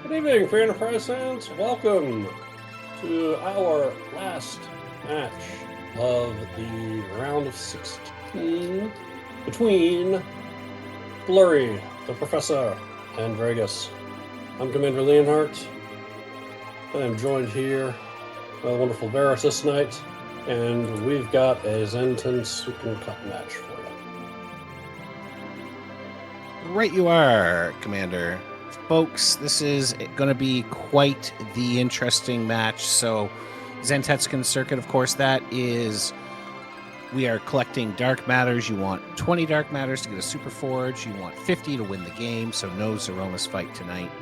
Good evening, Free Enterprise fans. Welcome to our last match of the round of 16 between Fleury, the Professor, and Dragus. I'm Commander Leonhardt. I'm joined here by the wonderful Veritas tonight, and we've got a Zenton Sukin Cup match for you. Right you are, Commander. Folks, this is going to be quite the interesting match. So, Zentetskin Circuit, of course, that is, we are collecting dark matters. You want 20 dark matters to get a super forge. You want 50 to win the game, so no Zeromus fight tonight.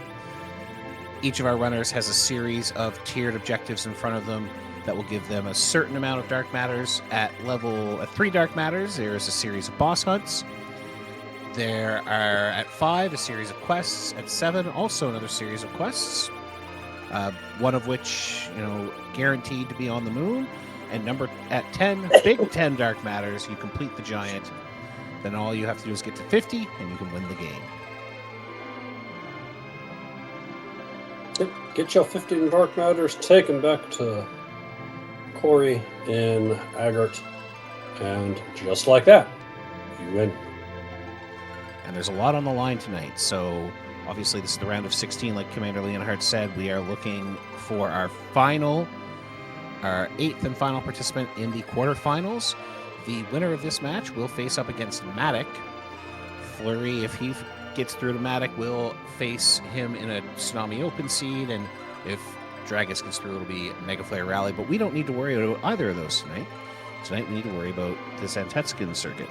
Each of our runners has a series of tiered objectives in front of them that will give them a certain amount of dark matters. At 3 dark matters, there is a series of boss hunts. There are, at 5, a series of quests. At 7, also another series of quests. One of which, guaranteed to be on the moon. And at 10, big 10 dark matters. You complete the giant. Then all you have to do is get to 50, and you can win the game. Get your 15 dark matters, take them back to Corey in Agart, and just like that, you win. And there's a lot on the line tonight. So obviously this is the round of 16, like Commander Leonhardt said. We are looking for our 8th and final participant in the quarterfinals. The winner of this match will face up against Matic. Fleury, if he gets through to Matic, will face him in a Tsunami Open Seed, and if Dragus gets through, it'll be Mega Flare Rally. But we don't need to worry about either of those tonight. Tonight we need to worry about the Zentetskin Circuit.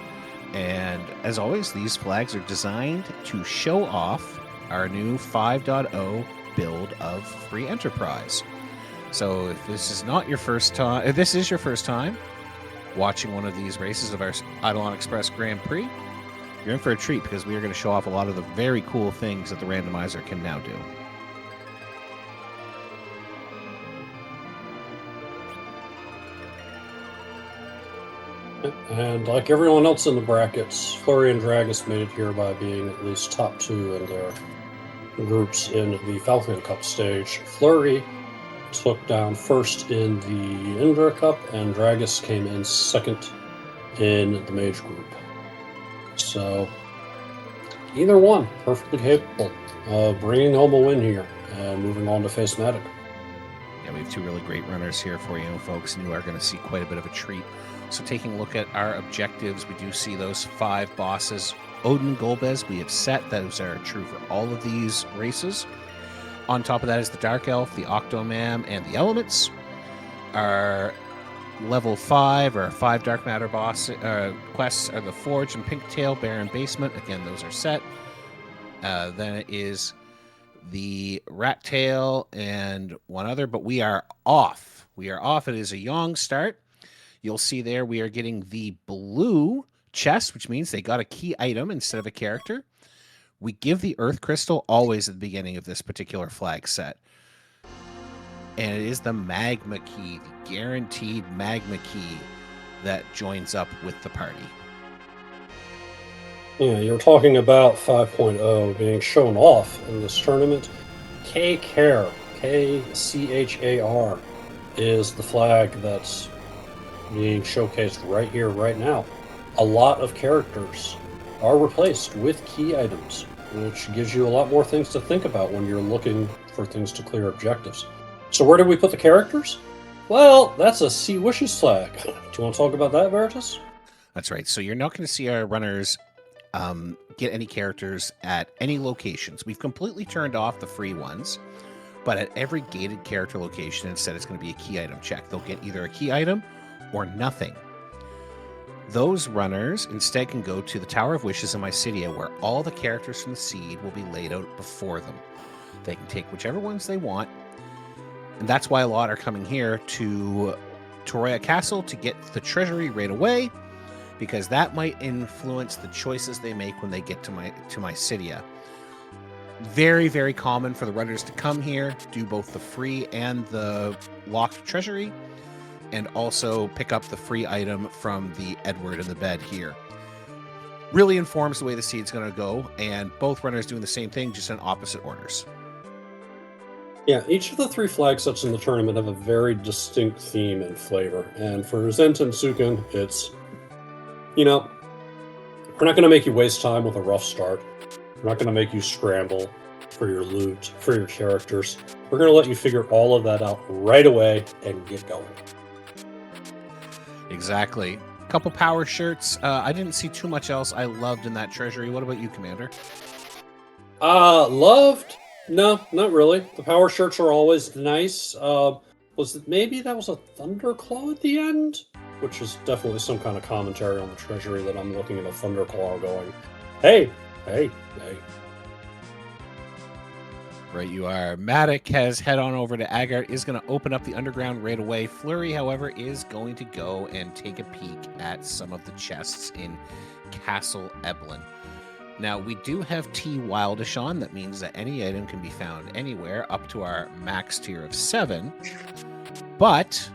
And as always, these flags are designed to show off our new 5.0 build of Free Enterprise. So if this is your first time watching one of these races of our Eidolon Express Grand Prix, you're in for a treat, because we are going to show off a lot of the very cool things that the randomizer can now do. And like everyone else in the brackets, Fleury and Dragus made it here by being at least top 2 in their groups in the Falcon Cup stage. Fleury took down first in the Indra Cup, and Dragus came in second in the Mage group. So either one, perfectly capable of bringing home a win here and moving on to face Matic. Yeah, we have 2 really great runners here for you, folks, and you are going to see quite a bit of a treat. So taking a look at our objectives, we do see those 5 bosses. Odin Golbez we have set. Those are true for all of these races. On top of that is the Dark Elf, the Octomam, and the Elements. Our level 5, or 5 Dark Matter boss quests are the Forge and Pinktail, Baron Basement. Again, those are set. Then it is the Rat Tail and one other, but we are off. We are off. It is a Yong start. You'll see there we are getting the blue chest, which means they got a key item instead of a character. We give the Earth Crystal always at the beginning of this particular flag set. And it is the Magma Key, the guaranteed Magma Key that joins up with the party. Yeah, you're talking about 5.0 being shown off in this tournament. K-Care, K-C-H-A-R, is the flag that's being showcased right here, right now. A lot of characters are replaced with key items, which gives you a lot more things to think about when you're looking for things to clear objectives. So where did we put the characters? Well, that's a Sea Wishes flag. Do you want to talk about that, Veritas? That's right. So you're not going to see our runners get any characters at any locations. We've completely turned off the free ones, but at every gated character location, instead it's going to be a key item check. They'll get either a key item or nothing. Those runners instead can go to the Tower of Wishes in Mysidia, where all the characters from the seed will be laid out before them. They can take whichever ones they want, and that's why a lot are coming here to Toroya Castle to get the treasury right away, because that might influence the choices they make when they get to Mysidia. Very, very common for the runners to come here, do both the free and the locked treasury, and also pick up the free item from the Edward in the bed here. Really informs the way the seed's going to go, and both runners doing the same thing, just in opposite orders. Yeah, each of the three flag sets in the tournament have a very distinct theme and flavor. And for Zent and Sukin, it's, you know, we're not going to make you waste time with a rough start. We're not going to make you scramble for your loot, for your characters. We're going to let you figure all of that out right away and get going. Exactly. Couple power shirts. I didn't see too much else I loved in that treasury. What about you, Commander? Loved? No, not really. The power shirts are always nice. Maybe that was a Thunderclaw at the end? Which is definitely some kind of commentary on the treasury that I'm looking at a Thunderclaw going, hey, hey, hey. Right you are. Matic has head on over to Agart, is going to open up the underground right away. Fleury, however, is going to go and take a peek at some of the chests in Castle Eblin. Now, we do have T Wildish on. That means that any item can be found anywhere up to our max tier of 7. But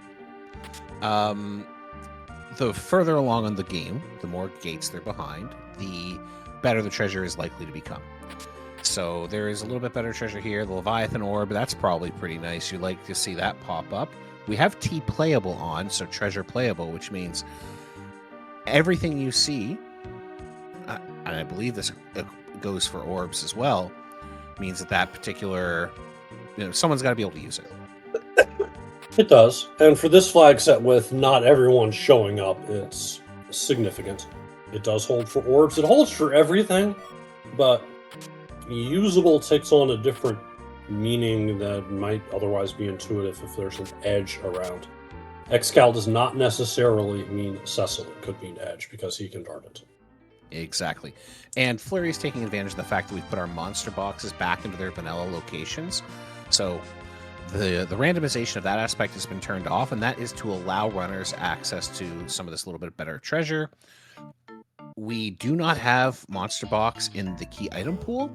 the further along on the game, the more gates they're behind, the better the treasure is likely to become. So there is a little bit better treasure here. The Leviathan Orb, that's probably pretty nice. You like to see that pop up. We have T Playable on, so treasure playable, which means everything you see, and I believe this goes for orbs as well, means that particular, someone's got to be able to use it. It does. And for this flag set with not everyone showing up, it's significant. It does hold for orbs. It holds for everything, but usable takes on a different meaning that might otherwise be intuitive if there's an edge around. Excal does not necessarily mean Cecil. It could mean edge because he can dart it. Exactly. And Fleury is taking advantage of the fact that we've put our monster boxes back into their vanilla locations. So the randomization of that aspect has been turned off, and that is to allow runners access to some of this little bit better treasure. We do not have monster box in the key item pool,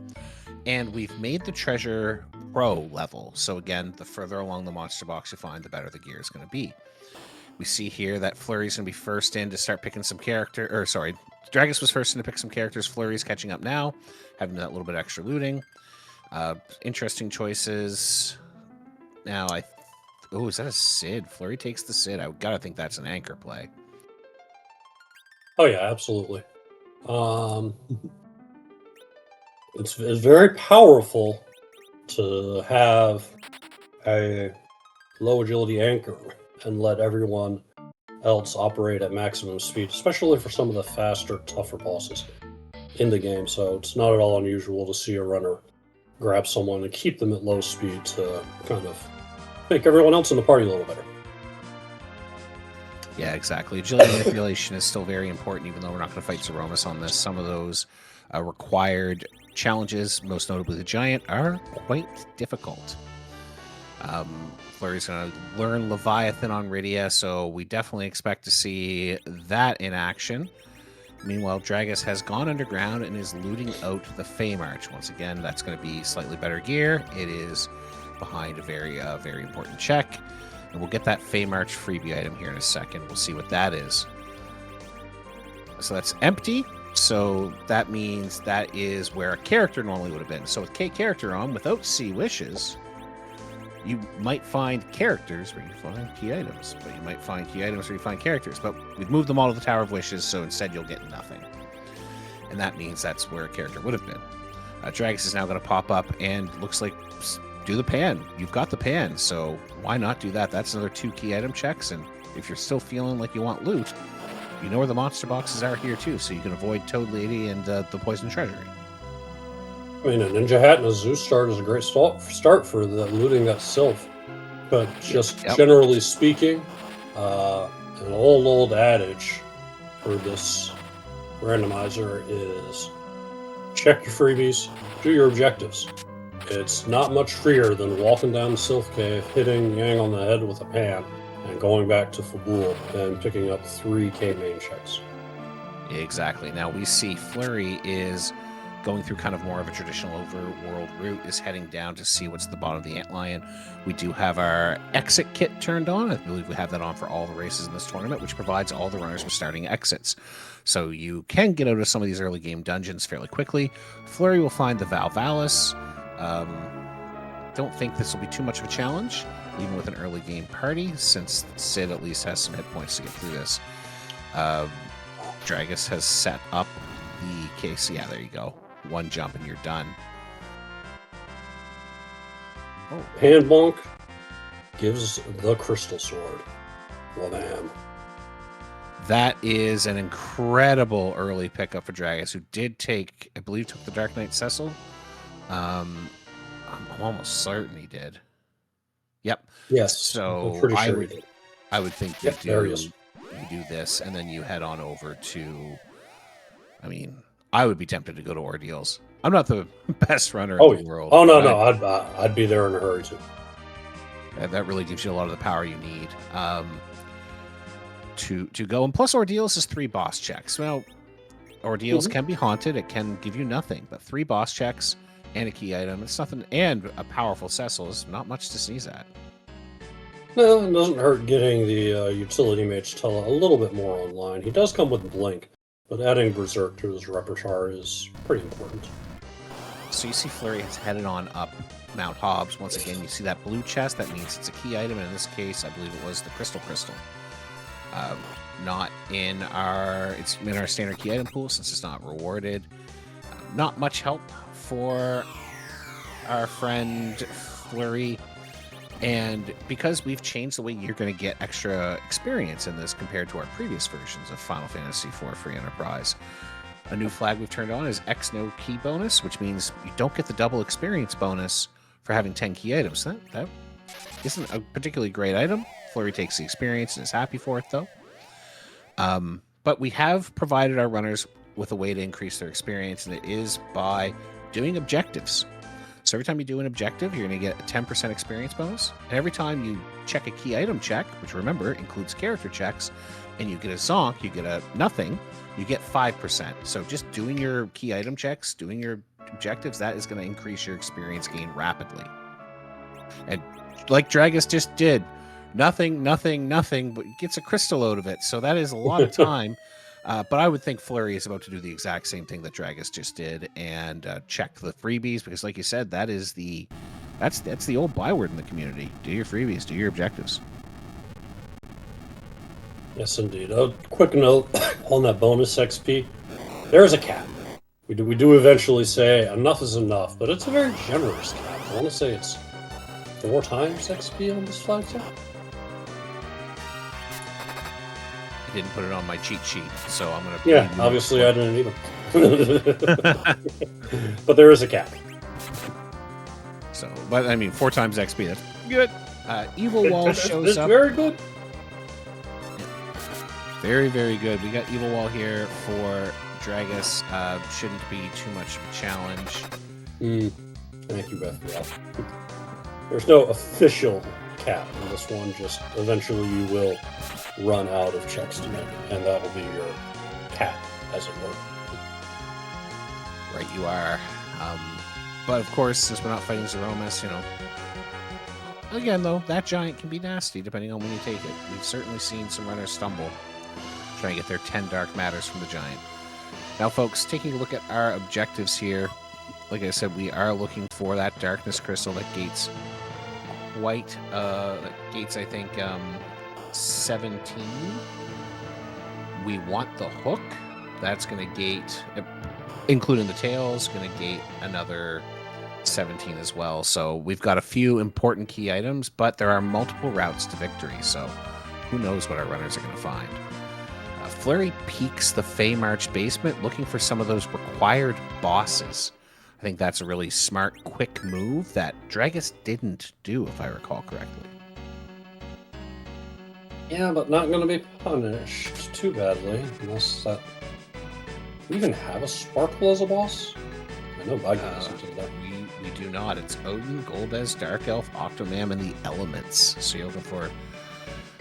and we've made the treasure pro level. So again, the further along the monster box you find, the better the gear is going to be. We see here that Fleury's going to be first in to start picking some Dragus was first in to pick some characters. Fleury's catching up now, having that little bit extra looting. Interesting choices. Now, is that a Sid? Fleury takes the Sid. I gotta think that's an anchor play. Oh yeah, absolutely. It's very powerful to have a low agility anchor and let everyone else operate at maximum speed, especially for some of the faster, tougher bosses in the game. So it's not at all unusual to see a runner grab someone and keep them at low speed to kind of make everyone else in the party a little better. Yeah, exactly. Agility manipulation is still very important, even though we're not going to fight Zeromus on this. Some of those required challenges, most notably the Giant, are quite difficult. Fleury's going to learn Leviathan on Rydia, so we definitely expect to see that in action. Meanwhile, Dragus has gone underground and is looting out the Fey March. Once again, that's going to be slightly better gear. It is behind a very, very important check. And we'll get that Fey March freebie item here in a second. We'll see what that is. So that's empty. So that means that is where a character normally would have been. So with K character on, without C wishes, you might find characters where you find key items. But you might find key items where you find characters. But we've moved them all to the Tower of Wishes, so instead you'll get nothing. And that means that's where a character would have been. Dragus is now going to pop up and looks like do the pan. You've got the pan, so why not do that? That's another 2 key item checks, and if you're still feeling like you want loot, you know where the monster boxes are here too, so you can avoid Toad Lady and the Poison Treasury. I mean, a Ninja Hat and a Zeus Start is a great start for the looting that Sylph. But just generally speaking, an old adage for this randomizer is check your freebies, do your objectives. It's not much freer than walking down the Sylph Cave, hitting Yang on the head with a pan, and going back to Fabul and picking up 3 K-main checks. Exactly. Now we see Fleury is going through kind of more of a traditional overworld route, is heading down to see what's at the bottom of the Antlion. We do have our exit kit turned on. I believe we have that on for all the races in this tournament, which provides all the runners with starting exits. So you can get out of some of these early game dungeons fairly quickly. Fleury will find the Valvalis. don't think this will be too much of a challenge, even with an early game party, since Sid at least has some hit points to get through this. Dragus has set up the case. Yeah, there you go. One jump and you're done. Oh. Hand bonk gives the crystal sword. Wham. That is an incredible early pickup for Dragus, who did take, I believe, took the Dark Knight Cecil. I'm almost certain he did. Yep. Yes. So I'm pretty sure he did. I would think you do this, and then you head on over to. I mean, I would be tempted to go to Ordeals. I'm not the best runner in the world. Oh no, I'd be there in a hurry too. That really gives you a lot of the power you need to go. And plus, Ordeals is 3 boss checks. Well, Ordeals can be haunted; it can give you nothing, but 3 boss checks and a key item. It's nothing, and a powerful Cecil is not much to sneeze at. No, it doesn't hurt getting the utility mage Tella a little bit more online. He does come with Blink, but adding Berserk to his repertoire is pretty important. So you see Fleury has headed on up Mount Hobbs. Once again, you see that blue chest. That means it's a key item, and in this case, I believe it was the Crystal. Not in our standard key item pool since it's not rewarded. Not much help for our friend Fleury. And because we've changed the way you're going to get extra experience in this compared to our previous versions of Final Fantasy IV Free Enterprise, a new flag we've turned on is X no key bonus, which means you don't get the double experience bonus for having 10 key items. That isn't a particularly great item. Fleury takes the experience and is happy for it, though. But we have provided our runners with a way to increase their experience, and it is by doing objectives. So every time you do an objective, you're going to get a 10% experience bonus. And every time you check a key item check, which remember includes character checks, and you get a zonk, you get a nothing, you get 5%. So just doing your key item checks, doing your objectives, that is going to increase your experience gain rapidly. And like Dragus just did, nothing, but gets a crystal out of it. So that is a lot of time. But I would think Fleury is about to do the exact same thing that Dragus just did and check the freebies, because like you said, that's the old byword in the community. Do your freebies, do your objectives. Yes, indeed. A quick note on that bonus XP. There's a cap. We do eventually say enough is enough, but it's a very generous cap. I want to say it's 4 times XP on this flag set. Didn't put it on my cheat sheet, so I'm gonna. Yeah, obviously I didn't either. But there is a cap. So, but I mean, 4 times XP. That's good. Evil Wall shows up. Very good. Very, very good. We got Evil Wall here for Dragus. Shouldn't be too much of a challenge. Thank you, Beth. Yeah. There's no official cap in this one. Just eventually you will run out of checks to make, and that will be your cap, as it were. Right, you are. But of course, since we're not fighting Zeromus, again though, that giant can be nasty depending on when you take it. We've certainly seen some runners stumble trying to get their 10 dark matters from the giant. Now, folks, taking a look at our objectives here, like I said, we are looking for that darkness crystal that gates white. That gates, I think, 17. We want the hook. That's going to gate, including the tails, going to gate another 17 as well. So we've got a few important key items, but there are multiple routes to victory. So who knows what our runners are going to find. Fleury peeks the Fey March basement looking for some of those required bosses. I think that's a really smart, quick move that Dragus didn't do, if I recall correctly. Yeah, but not going to be punished too badly, unless that... We even have a Sparkle as a boss? I know Vigans into that. We do not. It's Odin, Golbez, Dark Elf, Octomam, and the Elements. So you're looking for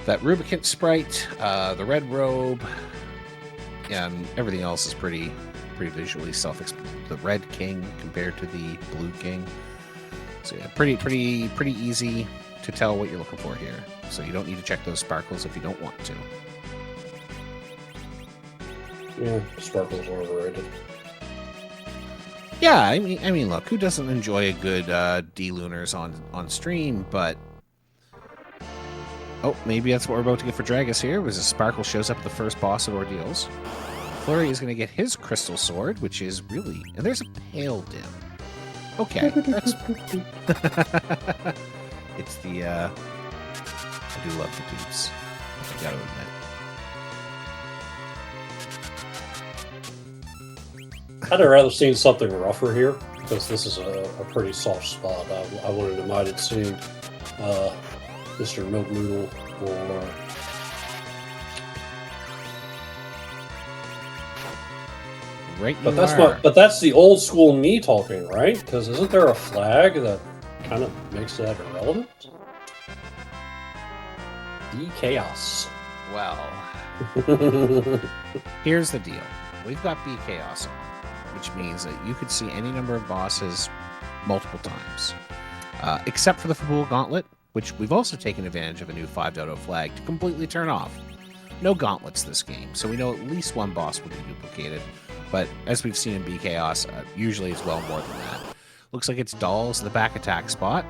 that Rubicant sprite, the red robe, and everything else is pretty visually self-explanatory. The red king compared to the blue king. So yeah, pretty easy to tell what you're looking for here. So you don't need to check those sparkles if you don't want to. Yeah, sparkles are overrated. Yeah, I mean, look, who doesn't enjoy a good D-Lunars on stream? But oh, maybe that's what we're about to get for Dragus here. Was a Sparkle shows up at the first boss of Ordeals. Fleury is going to get his Crystal Sword, which is really... And there's a Pale Dim. Okay. That's... It's the... I do love the dupes. I gotta admit. I'd have rather seen something rougher here, because this is a pretty soft spot. I wouldn't have minded seeing Mr. Milk Noodle or... Right, but that's the old school me talking, right? Because isn't there a flag that kind of makes that irrelevant? The chaos. Well, here's the deal. We've got B Chaos on, which means that you could see any number of bosses multiple times, except for the Fabul Gauntlet, which we've also taken advantage of a new 5.0 flag to completely turn off. No gauntlets this game, so we know at least one boss will be duplicated. But as we've seen in B Chaos, usually it's well more than that. Looks like it's Dolls in the back attack spot.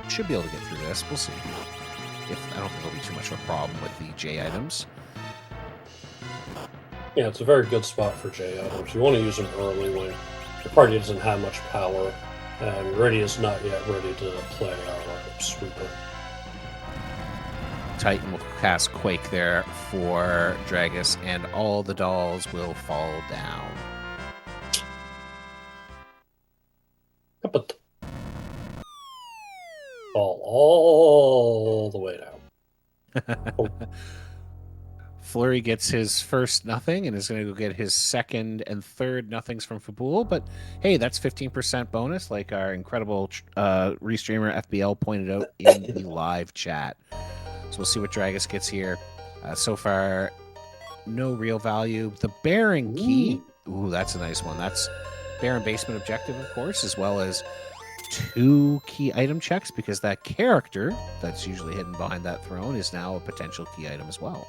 Should be able to get through this. We'll see. I don't think there'll be too much of a problem with the J items. Yeah, it's a very good spot for J items. You want to use them early when your party doesn't have much power, and Ready is not yet ready to play our sweeper. Titan will cast Quake there for Dragus, and all the dolls will fall down. But fall all the way down. Oh. Fleury gets his first nothing and is going to go get his second and third nothings from Fabul. But hey, that's 15% bonus, like our incredible restreamer FBL pointed out in the live chat. So we'll see what Dragus gets here. So far, no real value. The Baron key. Ooh, that's a nice one. That's Baron basement objective, of course, as well as 2 key item checks, because that character that's usually hidden behind that throne is now a potential key item as well.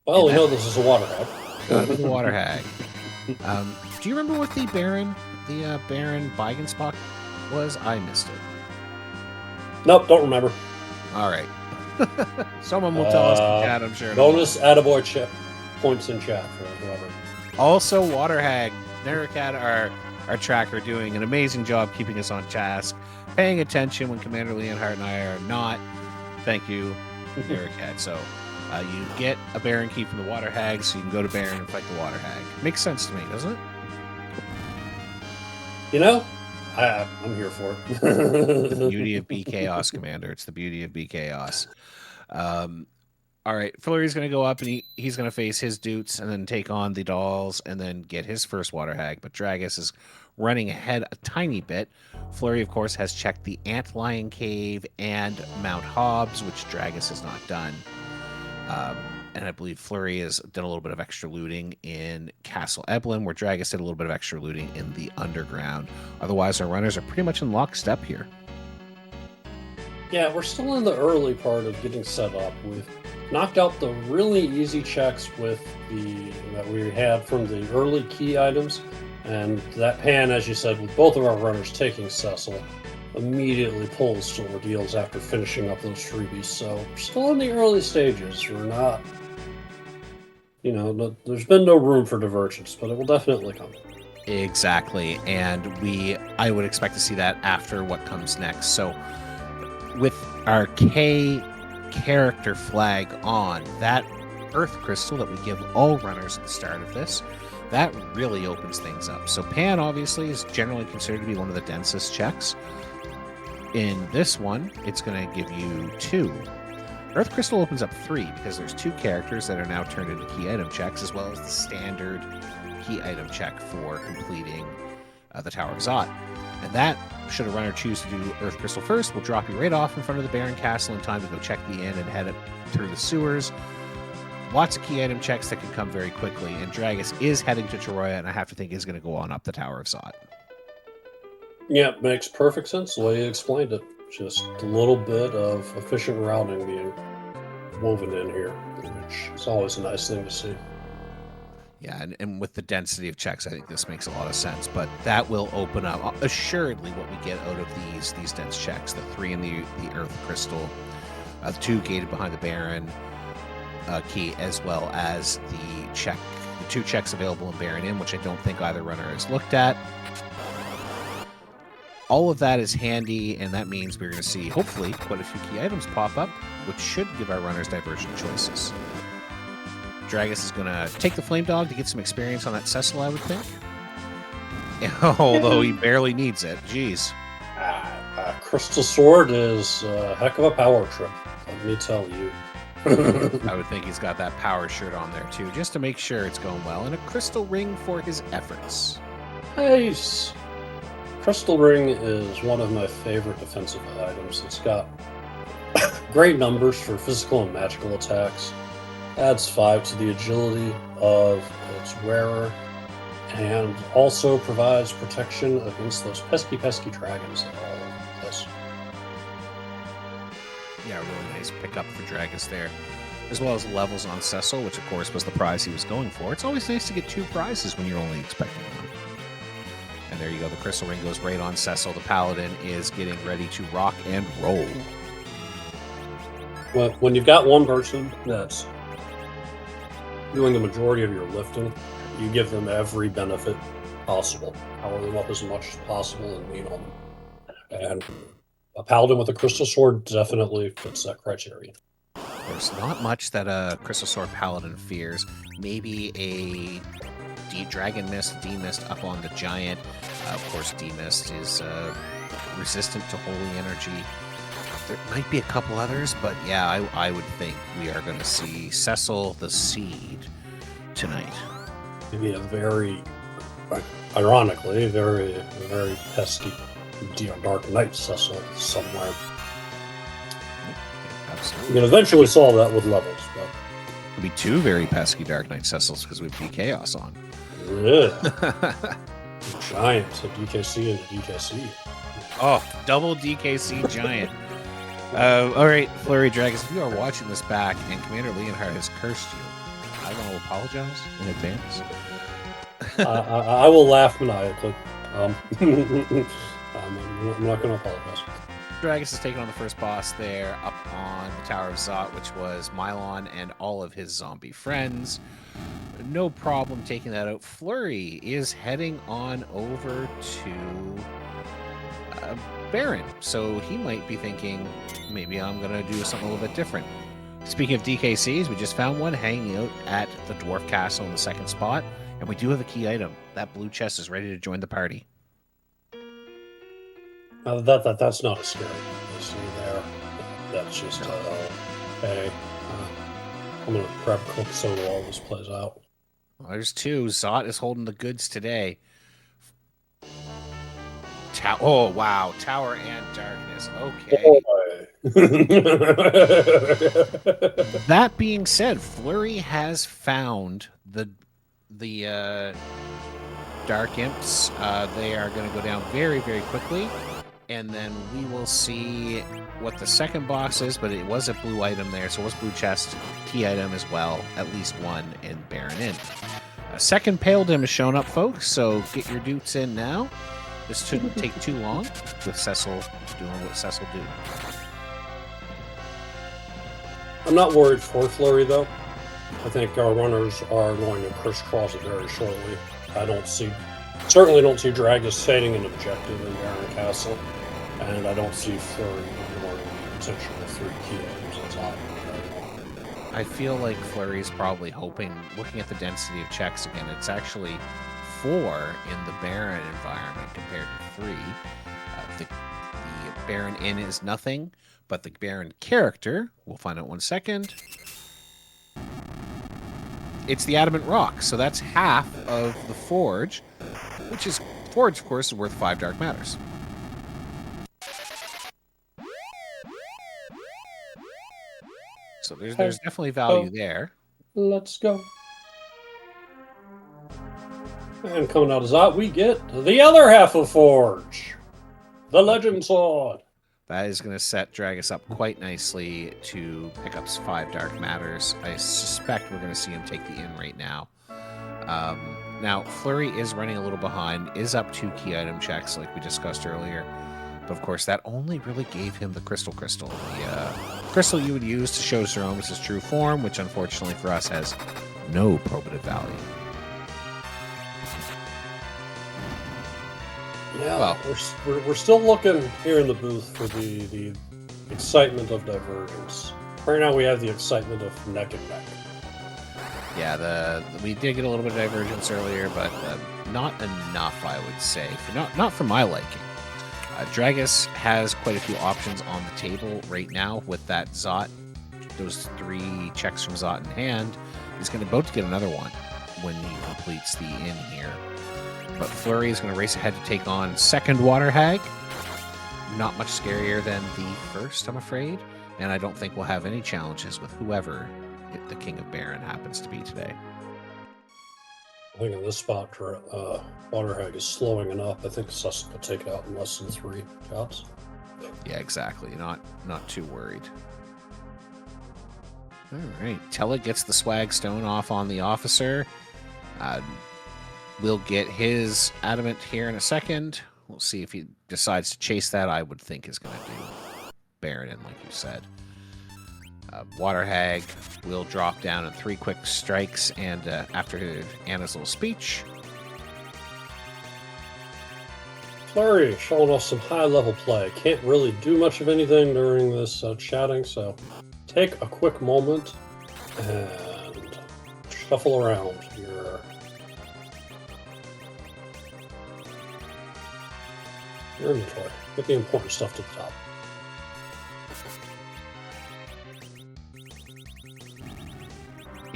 Well, we know this is a water hag. The water hag. Do you remember what the Baron Beigen spot was? I missed it. Nope, don't remember. All right. Someone will tell us in chat, I'm sure. Bonus attaboy chip points in chat for whoever. Also, Water Hag, Nerakat, our tracker, doing an amazing job keeping us on task, paying attention when Commander Leonhardt and I are not. Thank you, Nerakat. So you get a Baron key from the Water Hag, so you can go to Baron and fight the Water Hag. Makes sense to me, doesn't it? You know, I'm here for it. The beauty of B Chaos, Commander. It's the beauty of B Chaos. All right, Fleury's going to go up, and he's going to face his Dutes and then take on the Dolls and then get his first Water Hag. But Dragus is running ahead a tiny bit. Fleury, of course, has checked the Antlion Cave and Mount Hobbs, which Dragus has not done. And I believe Fleury has done a little bit of extra looting in Castle Eblin, where Dragus did a little bit of extra looting in the Underground. Otherwise, our runners are pretty much in lockstep here. Yeah, we're still in the early part of getting set up. We've knocked out the really easy checks that we had from the early key items, and that pan, as you said, with both of our runners taking Cecil, immediately pulls to Ordeals after finishing up those freebies. So we're still in the early stages. We're not, there's been no room for divergence, but it will definitely come. Exactly, and I would expect to see that after what comes next. So with our K character flag on, that Earth Crystal that we give all runners at the start of this, that really opens things up. So Pan obviously is generally considered to be one of the densest checks. In this one, it's going to give you 2. Earth Crystal opens up 3 because there's 2 characters that are now turned into key item checks, as well as the standard key item check for completing the Tower of Zot. And that, should a runner choose to do Earth Crystal first, will drop you right off in front of the Baron Castle in time to go check the inn and head up through the sewers. Lots of key item checks that can come very quickly, and Dragus is heading to Toroya, and I have to think is going to go on up the Tower of Zot. Yeah, it makes perfect sense the way you explained it. Just a little bit of efficient routing being woven in here, which is always a nice thing to see. Yeah, and with the density of checks, I think this makes a lot of sense. But that will open up assuredly what we get out of these dense checks. The 3 in the Earth Crystal, the 2 gated behind the Baron key, as well as the 2 checks available in Baron Inn, which I don't think either runner has looked at. All of that is handy, and that means we're going to see, hopefully, quite a few key items pop up, which should give our runners divergent choices. Dragus is going to take the Flame Dog to get some experience on that Cecil, I would think. Although he barely needs it. Jeez. Crystal Sword is a heck of a power trip, let me tell you. I would think he's got that power shirt on there, too, just to make sure it's going well. And a crystal ring for his efforts. Nice. Crystal Ring is one of my favorite defensive items. It's got great numbers for physical and magical attacks. Adds 5 to the agility of its wearer, and also provides protection against those pesky dragons that are all over the place. Yeah, really nice pickup for Dragus there. As well as levels on Cecil, which of course was the prize he was going for. It's always nice to get 2 prizes when you're only expecting 1. And there you go, the Crystal Ring goes right on Cecil. The Paladin is getting ready to rock and roll. Well, when you've got one person that's doing the majority of your lifting, you give them every benefit possible. Power them up as much as possible and lean on them. And a Paladin with a Crystal Sword definitely fits that criteria. There's not much that a Crystal Sword Paladin fears. Maybe a Dragon Mist, D-Mist up on the Giant. Of course, D-Mist is resistant to Holy Energy. There might be a couple others, but yeah, I would think we are going to see Cecil the Seed tonight. Maybe a very, ironically, very pesky Dark Knight Cecil somewhere. Absolutely. You can eventually solve that with levels, but it'll be 2 very pesky Dark Knight Cecils because we have D-Chaos on. Yeah. Giant, a DKC and a DKC. Oh, double DKC Giant. All right, Fleury Dragus, if you are watching this back and Commander Leonhardt has cursed you, I want to apologize in advance. I will laugh maniacally. I'm not going to apologize. Dragus has taken on the first boss there up on the Tower of Zot, which was Mylon and all of his zombie friends. No problem taking that out. Fleury is heading on over to Baron, so he might be thinking, maybe I'm going to do something a little bit different. Speaking of DKCs, we just found one hanging out at the Dwarf Castle in the 2nd spot, and we do have a key item. That blue chest is ready to join the party. That's not a scary thing you see there. That's just, hey, I'm going to grab a Coke soda while this plays out. Well, there's 2. Zot is holding the goods today. Oh, wow. Tower and Darkness. Okay. That being said, Fleury has found the Dark Imps. They are going to go down very, very quickly. And then we will see what the second box is, but it was a blue item there, so it was blue chest, key item as well, at least one in Baron Inn. A second Pale Dim has shown up, folks, so get your dutes in now. This shouldn't take too long with Cecil doing what Cecil do. I'm not worried for Fleury, though. I think our runners are going to crisscross it very shortly. Certainly don't see Dragus fading an objective in Baron Castle, and I don't see Fleury ignoring the potential 3 key items on top very long. I feel like Fleury's probably hoping, looking at the density of checks again, it's actually 4 in the Baron environment compared to 3. The Baron Inn is nothing, but the Baron character, we'll find out 1 second, it's the Adamant Rock, so that's half of the Forge, which is, Forge, of course, is worth 5 Dark Matters. So there's definitely value there. Let's go. And coming out of Zot, we get the other half of Forge. The Legend Sword. That is going to set Dragus up quite nicely to pick up 5 Dark Matters. I suspect we're going to see him take the Inn right now. Now, Fleury is running a little behind, is up 2 key item checks like we discussed earlier. But of course, that only really gave him the crystal. The crystal you would use to show Zeromus' true form, which unfortunately for us has no probative value. Yeah, Well, we're still looking here in the booth for the excitement of divergence. Right now we have the excitement of neck and neck. Yeah, we did get a little bit of divergence earlier, but not enough, I would say. Not for my liking. Dragus has quite a few options on the table right now with that Zot. Those 3 checks from Zot in hand. He's about to get another one when he completes the inn here. But Fleury is going to race ahead to take on second Water Hag. Not much scarier than the first, I'm afraid. And I don't think we'll have any challenges with whoever the King of Baron happens to be today. I think in this spot, Water Hag is slowing enough. I think Sussex could take it out in less than 3 shots. Yeah, exactly. Not too worried. All right. Tella gets the swag stone off on the officer. We'll get his adamant here in a second. We'll see if he decides to chase that. I would think is going to do Baron in, like you said. Water Hag will drop down in 3 quick strikes, and after Anna's little speech, Fleury showing off some high-level play. Can't really do much of anything during this chatting, so take a quick moment and shuffle around your inventory. Get the important stuff to the top.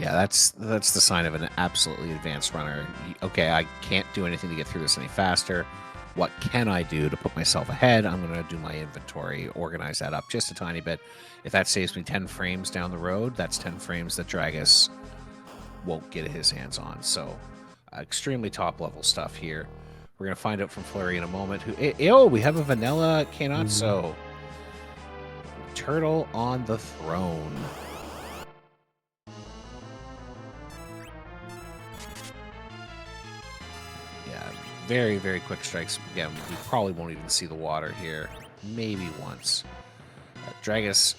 yeah, that's the sign of an absolutely advanced runner. Okay, I can't do anything to get through this any faster. What can I do to put myself ahead? I'm going to do my inventory, organize that up just a tiny bit. If that saves me 10 frames down the road, that's 10 frames that Dragus won't get his hands on. So, extremely top-level stuff here. We're going to find out from Fleury in a moment. We have a vanilla Canotso. Turtle on the throne. Very, very quick strikes. Again, we probably won't even see the water here. Maybe once. Dragus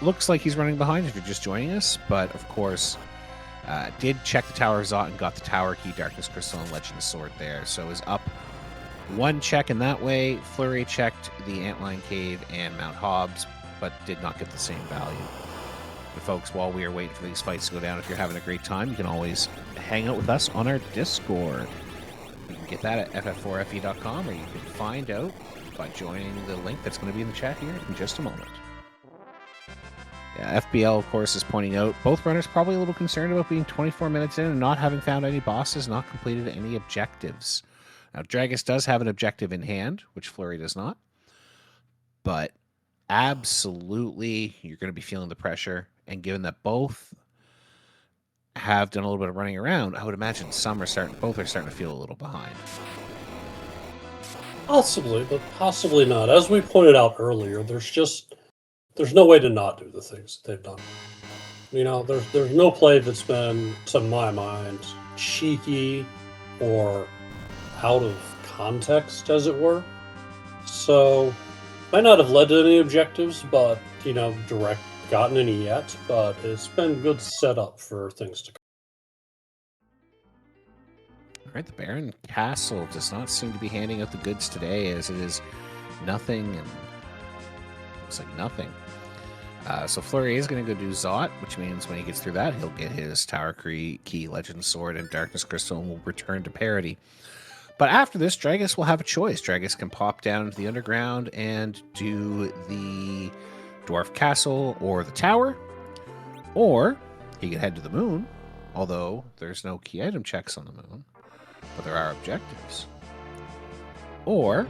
looks like he's running behind if you're just joining us, but of course, did check the Tower of Zot and got the Tower Key, Darkness Crystal, and Legend Sword there. So is up 1 check in that way. Fleury checked the Antlion Cave and Mount Hobbs, but did not get the same value. But folks, while we are waiting for these fights to go down, if you're having a great time, you can always hang out with us on our Discord. You can get that at ff4fe.com, or you can find out by joining the link that's going to be in the chat here in just a moment. Yeah, FBL, of course, is pointing out both runners probably a little concerned about being 24 minutes in and not having found any bosses, not completed any objectives. Now, Dragus does have an objective in hand, which Fleury does not. But absolutely, you're going to be feeling the pressure. And given that both have done a little bit of running around, I would imagine both are starting to feel a little behind. Possibly, but possibly not. As we pointed out earlier, there's no way to not do the things that they've done. You know, there's no play that's been, to my mind, cheeky or out of context, as it were. So, might not have led to any objectives, but, gotten any yet, but it's been good setup for things to come. All right, the Baron Castle does not seem to be handing out the goods today, as it is nothing and looks like nothing. So Fleury is going to go do Zot, which means when he gets through that, he'll get his Tower Key, Legend Sword, and Darkness Crystal, and will return to parity. But after this, Dragus will have a choice. Dragus can pop down into the underground and do the Dwarf Castle or the Tower, or he can head to the moon, although there's no key item checks on the moon, but there are objectives. Or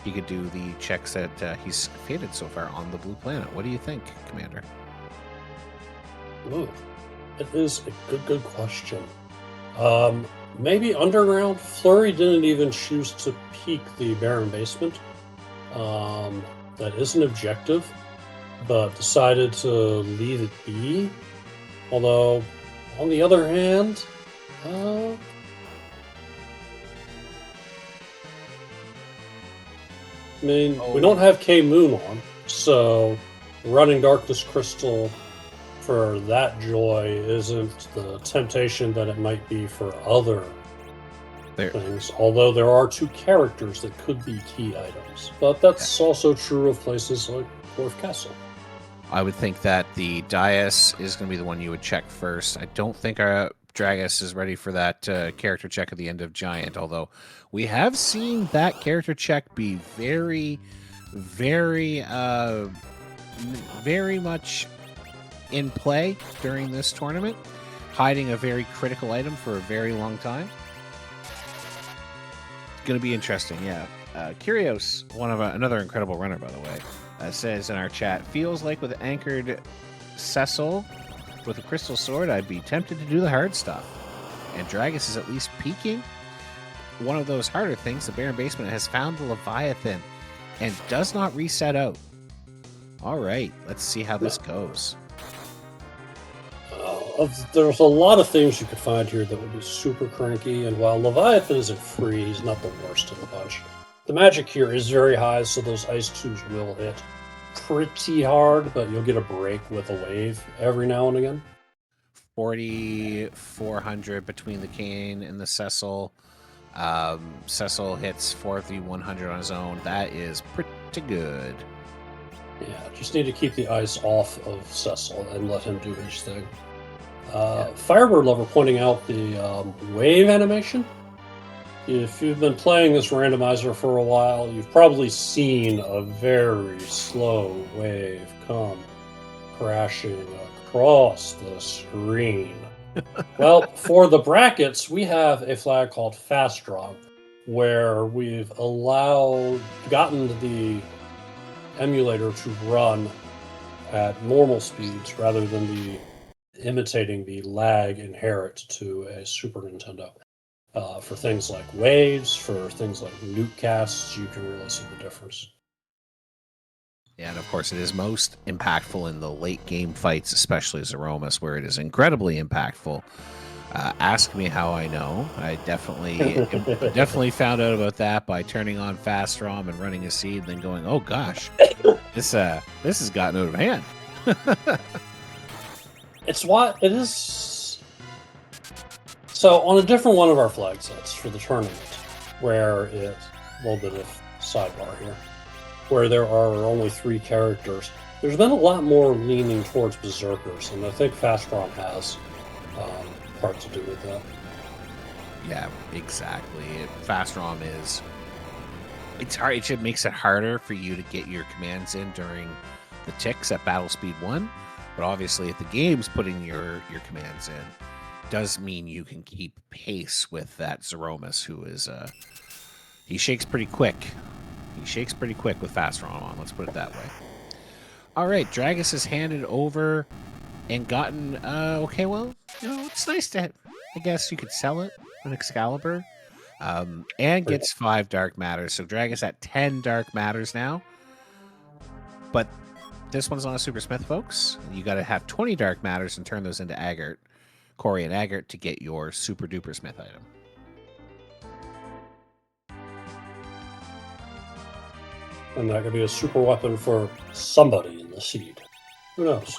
he could do the checks that he's fated so far on the blue planet. What do you think, Commander? Ooh, it is a good question. Maybe underground. Fleury didn't even choose to peek the Baron basement. That is an objective, but decided to leave it be. Although, on the other hand, Uh, I mean, we don't have K Moon on, so running Darkness Crystal for that joy isn't the temptation that it might be for other things. Although there are 2 characters that could be key items, but that's also true of places like Dwarf Castle. I would think that the Dais is going to be the one you would check first. I don't think our Dragus is ready for that character check at the end of Giant, although we have seen that character check be very, very, very much in play during this tournament, hiding a very critical item for a very long time. It's going to be interesting, yeah. Curios, another incredible runner, by the way, says in our chat, feels like with anchored Cecil with a crystal sword, I'd be tempted to do the hard stuff. And Dragus is at least peaking. One of those harder things, the Baron Basement has found the Leviathan and does not reset out. All right, let's see how this goes. There's a lot of things you could find here that would be super cranky, and while Leviathan isn't free, he's not the worst in the bunch. The magic here is very high, so those ice tubes will hit pretty hard, but you'll get a break with a wave every now and again. 4,400 between the Kane and the Cecil. Cecil hits 4,100 on his own. That is pretty good. Yeah, just need to keep the ice off of Cecil and let him do his thing. Firebird Lover pointing out the wave animation. If you've been playing this randomizer for a while, you've probably seen a very slow wave come crashing across the screen. Well, for the brackets, we have a flag called Fast Draw, where we've gotten the emulator to run at normal speeds rather than imitating the lag inherent to a Super Nintendo. For things like waves, for things like nuke casts, you can really see the difference. Yeah, and of course it is most impactful in the late game fights, especially Zeromus, where it is incredibly impactful. Ask me how I know. I definitely found out about that by turning on Fast ROM and running a seed, and then going, "Oh gosh, this has gotten out of hand." It's what it is. So on a different one of our flag sets for the tournament, where it's a little bit of sidebar here, where there are only 3 characters, there's been a lot more leaning towards Berserkers, and I think Fast ROM has part to do with that. Yeah, exactly. Fast ROM it's hard. It makes it harder for you to get your commands in during the ticks at battle speed 1, but obviously if the game's putting your commands in, does mean you can keep pace with that Zeromus, who is he shakes pretty quick. He shakes pretty quick with Fast ROM on, let's put it that way. All right, Dragus has handed over and gotten okay, well, it's nice to, I guess you could sell it, an Excalibur, and gets 5 Dark Matters. So Dragus at 10 Dark Matters now. But this one's not a Super Smith, folks. You got to have 20 Dark Matters and turn those into Agart, Corey and Agart, to get your Super Duper Smith item. And that could be a super weapon for somebody in the seed. Who knows?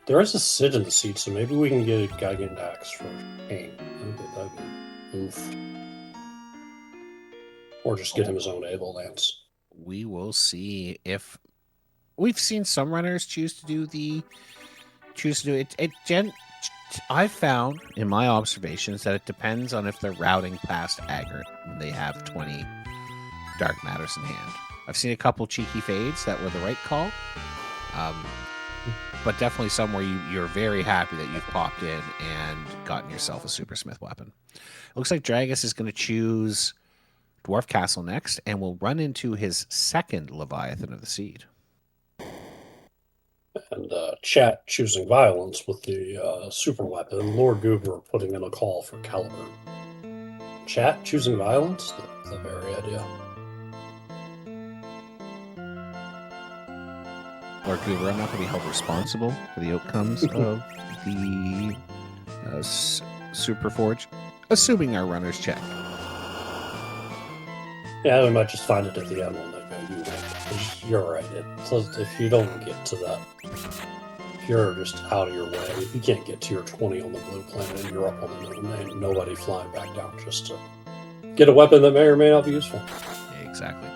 There is a Sid in the seed, so maybe we can get a Gigandax for Kane. That'd be oof. Or just get him his own Able Lance. We will see if we've seen some runners choose to do it. I've found in my observations that it depends on if they're routing past Agart and they have 20 Dark Matters in hand. I've seen a couple cheeky fades that were the right call, but definitely some where you're very happy that you've popped in and gotten yourself a Super Smith weapon. It looks like Dragus is going to choose Dwarf Castle next, and will run into his second Leviathan of the Seed. And chat choosing violence with the super weapon. Lord Goober putting in a call for Caliber. Chat choosing violence? The very idea. Lord Goober, I'm not going to be held responsible for the outcomes of the Super Forge, assuming our runners check. Yeah, we might just find it at the end when they go. You're right. If you don't get to that, if you're just out of your way, if you can't get to your 20 on the blue planet and you're up on the domain, nobody flying back down just to get a weapon that may or may not be useful. Yeah, exactly.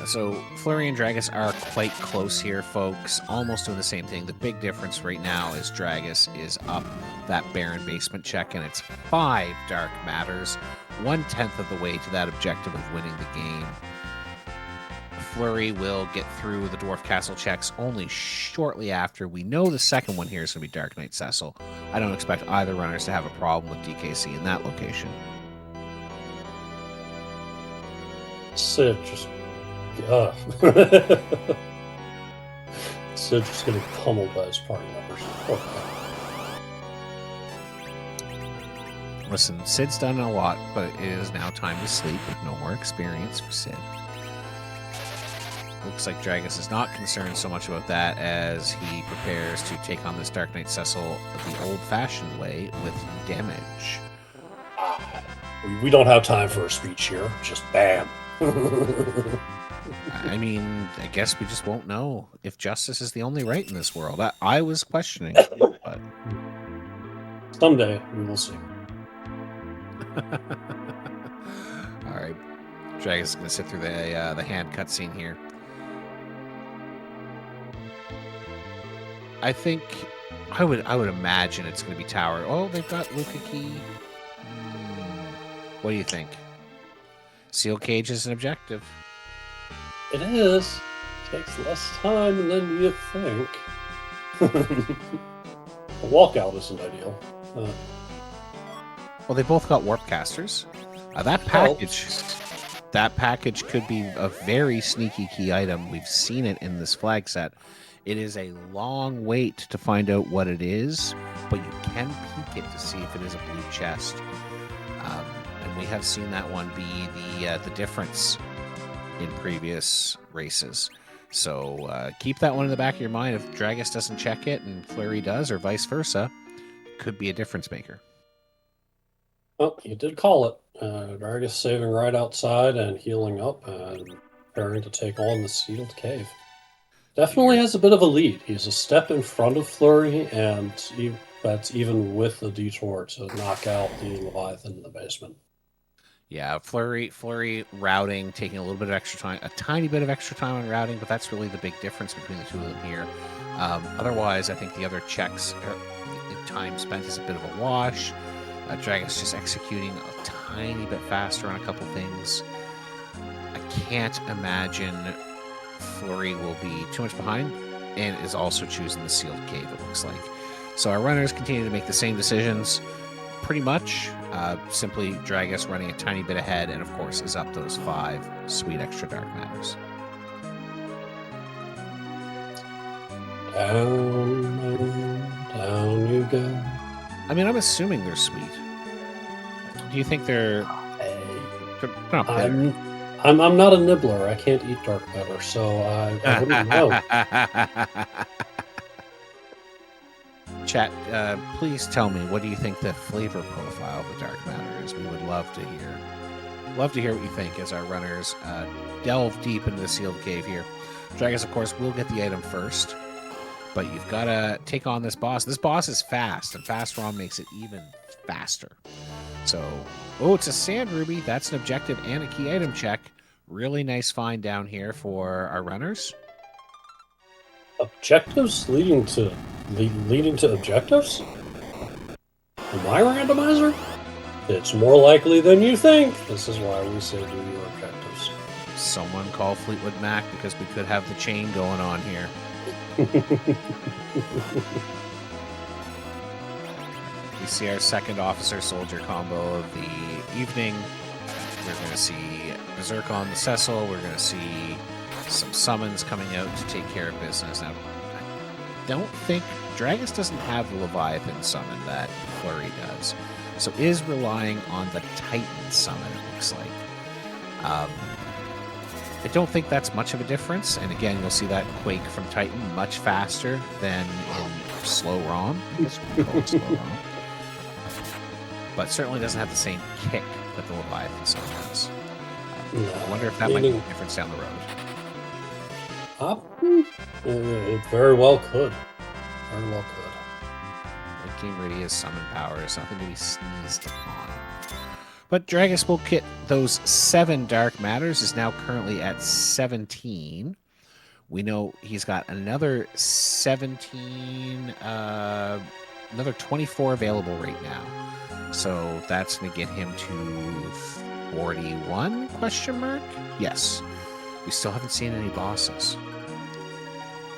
So Fleury and Dragus are quite close here, folks. Almost doing the same thing. The big difference right now is Dragus is up that Baron basement check, and it's 5 dark matters, 1/10 of the way to that objective of winning the game. Fleury will get through the Dwarf Castle checks only shortly after. We know the second one here is going to be Dark Knight Cecil. I don't expect either runners to have a problem with DKC in that location. Sid just... Sid's just getting pummeled by his party members. Okay. Listen, Sid's done a lot, but it is now time to sleep with no more experience for Sid. Looks like Dragus is not concerned so much about that as he prepares to take on this Dark Knight Cecil the old-fashioned way with damage. We don't have time for a speech here. Just bam. I mean, I guess we just won't know if justice is the only right in this world. I was questioning, but someday we will see. All right, Dragus is going to sit through the hand cutscene here. I think I would imagine it's going to be Tower. Oh, they've got Luca Key. What do you think? Seal Cage is an objective. It is. Takes less time than you think. The walkout isn't ideal. Well, they both got warp casters. That package could be a very sneaky key item. We've seen it in this flag set. It is a long wait to find out what it is, but you can peek it to see if it is a blue chest. And we have seen that one be the difference in previous races. So keep that one in the back of your mind. If Dragus doesn't check it and Fleury does, or vice versa, could be a difference maker. Well, you did call it. Dragus saving right outside and healing up and preparing to take on the sealed cave. Definitely has a bit of a lead. He's a step in front of Fleury, and that's even with the detour to knock out the Leviathan in the basement. Yeah, Fleury routing, taking a little bit of extra time, a tiny bit of extra time on routing, but that's really the big difference between the two of them here. Otherwise, I think the other checks, time spent is a bit of a wash. Dragus just executing a tiny bit faster on a couple things. I can't imagine Fleury will be too much behind, and is also choosing the sealed cave, it looks like. So our runners continue to make the same decisions, pretty much. Simply Dragus running a tiny bit ahead, and of course is up those 5 sweet extra dark matters. Down you go. I mean, I'm assuming they're sweet. Do you think they're not bitter? I'm not a nibbler. I can't eat dark matter, so I wouldn't know. Chat, please tell me, what do you think the flavor profile of the dark matter is? We would love to hear. Love to hear what you think as our runners delve deep into the sealed cave here. Dragus, of course, will get the item first, but you've got to take on this boss. This boss is fast, and Fast ROM makes it even faster. So, it's a Sand Ruby. That's an objective and a key item check. Really nice find down here for our runners. Objectives leading to objectives? My randomizer? It's more likely than you think. This is why we say do your objectives. Someone call Fleetwood Mac, because we could have the chain going on here. We see our second officer soldier combo of the evening. We're going to see Berserk on the Cecil. We're going to see some summons coming out to take care of business. Now, I don't think Dragus doesn't have the Leviathan summon that Fleury does, so is relying on the Titan summon, it looks like. I don't think that's much of a difference, and again, you'll see that Quake from Titan much faster than in Slow ROM. I guess we can call it Slow ROM. but certainly doesn't have the same kick that the Leviathan Stone has. No, I wonder if that might be a difference down the road. It very well could. Very well could. Late game Radia's summon power is nothing to be sneezed upon. But Dragus will get those 7 Dark Matters, is now currently at 17. We know he's got another 17, another 24 available right now. So that's going to get him to 41, question mark? Yes. We still haven't seen any bosses.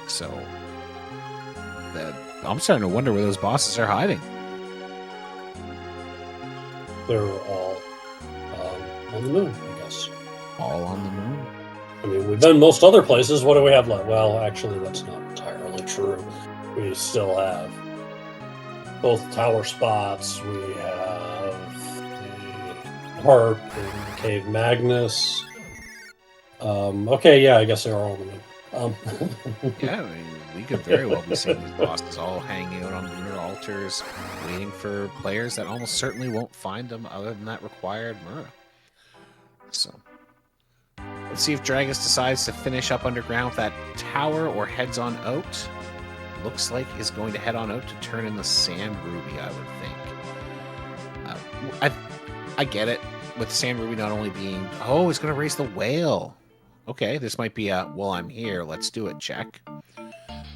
So I'm starting to wonder where those bosses are hiding. They're all on the moon, I guess. All on the moon? I mean, we've been most other places. What do we have left? Well, actually, that's not entirely true. We still have both tower spots. We have the Harp and Cave Magnus. Okay, yeah, I guess they're all on the moon. Yeah, I mean, we could very well be seeing these bosses all hanging out on lunar altars, waiting for players that almost certainly won't find them other than that required Mura. So, let's see if Dragus decides to finish up underground with that tower or heads on out. Looks like he's going to head on out to turn in the Sand Ruby, I would think. I get it, with Sand Ruby not only being, oh, he's going to raise the whale. Okay, this might be a, well, I'm here, let's do it, check.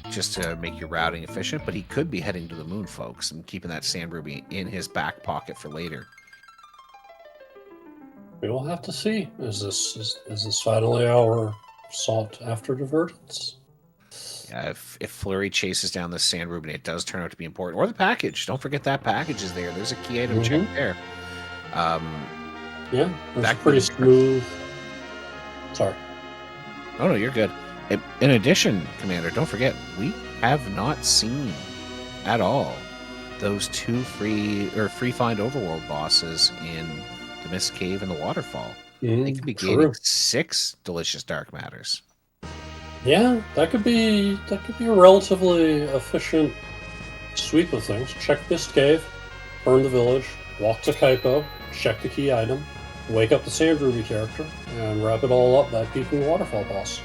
Just to make your routing efficient, but he could be heading to the moon, folks, and keeping that Sand Ruby in his back pocket for later. We will have to see. Is this finally our sought after divergence? Yeah, if Fleury chases down the Sand Ruby, it does turn out to be important. Or the package. Don't forget that package is there. There's a key item check there. Yeah, that's pretty smooth. Sorry. Oh, no, you're good. In addition, Commander, don't forget, we have not seen at all those 2 free find overworld bosses in the Mist Cave and the Waterfall. They could be gaining 6 delicious Dark Matters. Yeah, that could be a relatively efficient sweep of things. Check Mist Cave, burn the village, walk to Kaipo, check the key item, wake up the Sand Ruby character, and wrap it all up by peeking the Waterfall boss.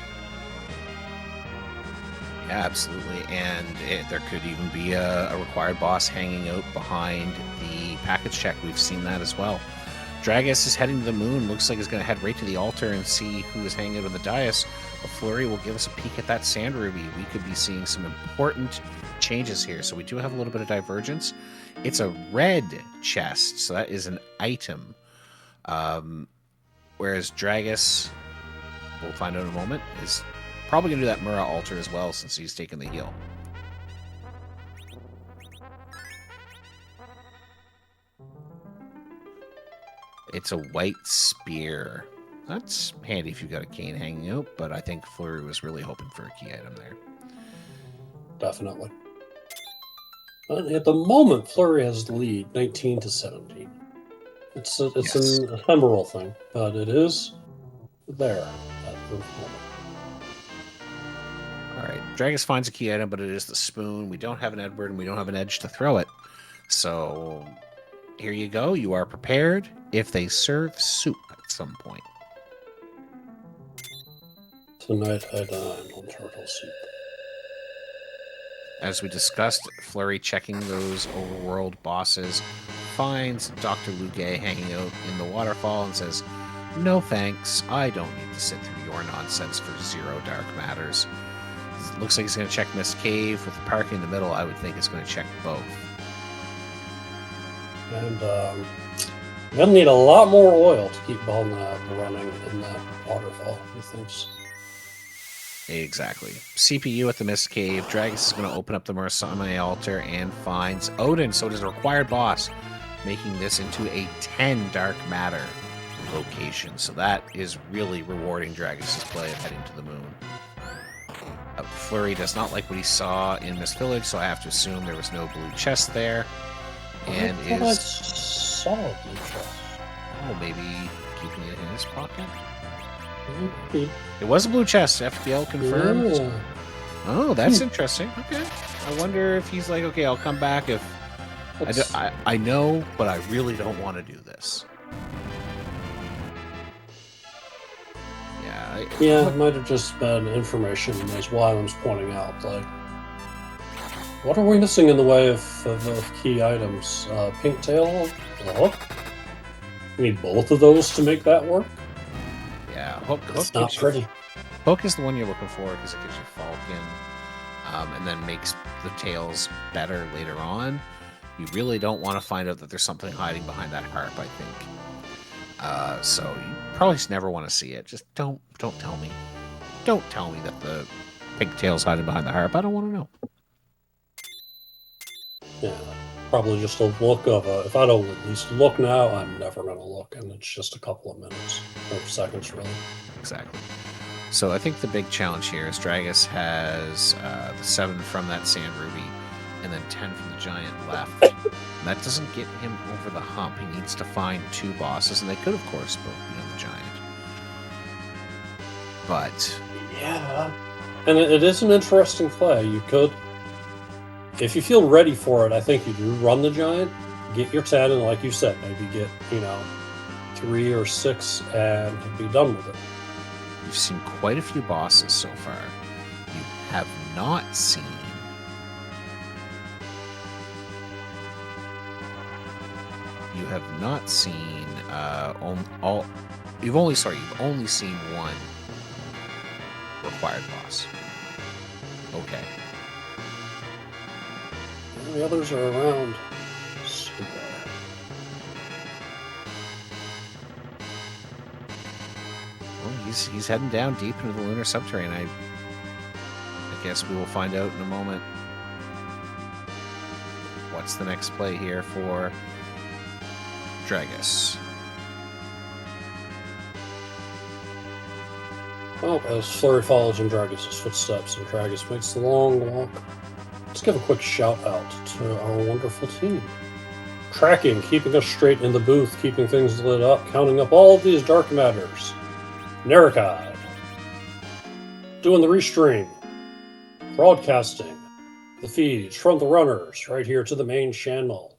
Yeah, absolutely. And there could even be a required boss hanging out behind the package check. We've seen that as well. Dragus is heading to the moon. Looks like he's going to head right to the altar and see who is hanging out on the dais. But Fleury will give us a peek at that Sand Ruby. We could be seeing some important changes here. So we do have a little bit of divergence. It's a red chest, so that is an item. Whereas Dragus, we'll find out in a moment, is probably going to do that Mura altar as well since he's taken the heal. It's a white spear. That's handy if you've got a cane hanging out, but I think Fleury was really hoping for a key item there. Definitely. But at the moment, Fleury has the lead, 19 to 17. It's an ephemeral thing, but it is there at the moment. All right, Dragus finds a key item, but it is the spoon. We don't have an Edward, and we don't have an edge to throw it. So here you go. You are prepared if they serve soup at some point. Tonight I dine on turtle soup. As we discussed, Fleury checking those overworld bosses finds Dr. Lugay hanging out in the waterfall and says, "No thanks, I don't need to sit through your nonsense for 0 Dark Matters." It looks like he's going to check Mist Cave. With the parking in the middle, I would think it's going to check both. And you're going to need a lot more oil to keep on running in that waterfall, he thinks. Exactly. CPU at the Mist Cave. Dragus is going to open up the Murakami altar and finds Odin, so it is a required boss, making this into a 10 Dark Matter location. So that is really rewarding Dragus' play of heading to the moon. Fleury does not like what he saw in Mist Village, so I have to assume there was no blue chest there. And I saw a blue chest. Oh, maybe keeping it in his pocket? Maybe. It was a blue chest. FPL confirmed. Yeah. Oh, that's interesting. Okay. I wonder if he's like, okay, I'll come back if I know, but I really don't want to do this. Yeah, it might have just been information, as Wyland's pointing out. Like, what are we missing in the way of key items? Pink tail, the hook. We need both of those to make that work. Yeah, hook. It's not pretty. Hook is the one you're looking for because it gives you Falcon, and then makes the tails better later on. You really don't want to find out that there's something hiding behind that harp, I think. So you probably just never want to see it. Just don't tell me. Don't tell me that the pigtail's hiding behind the harp. I don't want to know. Yeah, probably just a look of if I don't at least look now, I'm never going to look, and it's just a couple of minutes or seconds, really. Exactly. So I think the big challenge here is Dragus has the 7 from that Sand Ruby, and then 10 from the Giant left. And that doesn't get him over the hump. He needs to find 2 bosses, and they could, of course, both be on the Giant. But yeah, and it is an interesting play. You could, if you feel ready for it, I think you do run the Giant, get your 10, and like you said, maybe get 3 or 6 and be done with it. You've seen quite a few bosses so far. You have not seen you've only seen one required boss. Okay. And the others are around. Well, he's heading down deep into the lunar subterranean. I guess we will find out in a moment. What's the next play here for Dragus? Well, as Fleury follows in Dragus' footsteps and Dragus makes the long walk, let's give a quick shout out to our wonderful team. Tracking, keeping us straight in the booth, keeping things lit up, counting up all of these dark matters. Nericide, doing the restream, broadcasting the feeds from the runners right here to the main channel.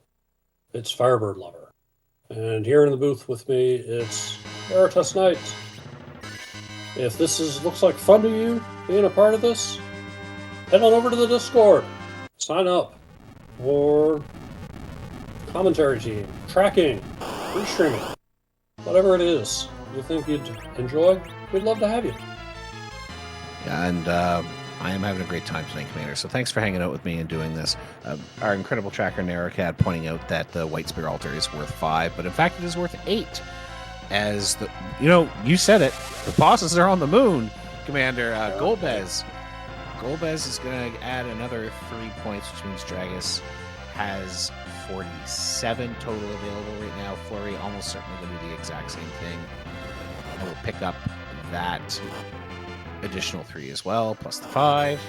It's Firebird Lover. And here in the booth with me, it's Veritas Knight. If this looks like fun to you, being a part of this, head on over to the Discord. Sign up for commentary team, tracking, restreaming, whatever it is you think you'd enjoy, we'd love to have you. Yeah, and I am having a great time tonight, Commander, so thanks for hanging out with me and doing this. Our incredible tracker, Narrowcat, pointing out that the White Spear Altar is worth 5, but in fact it is worth 8. As you said it, the bosses are on the moon, Commander. Golbez is going to add another 3 points, which means Dragus has 47 total available right now. Fleury almost certainly going to do the exact same thing. I will pick up that additional 3 as well, plus the 5.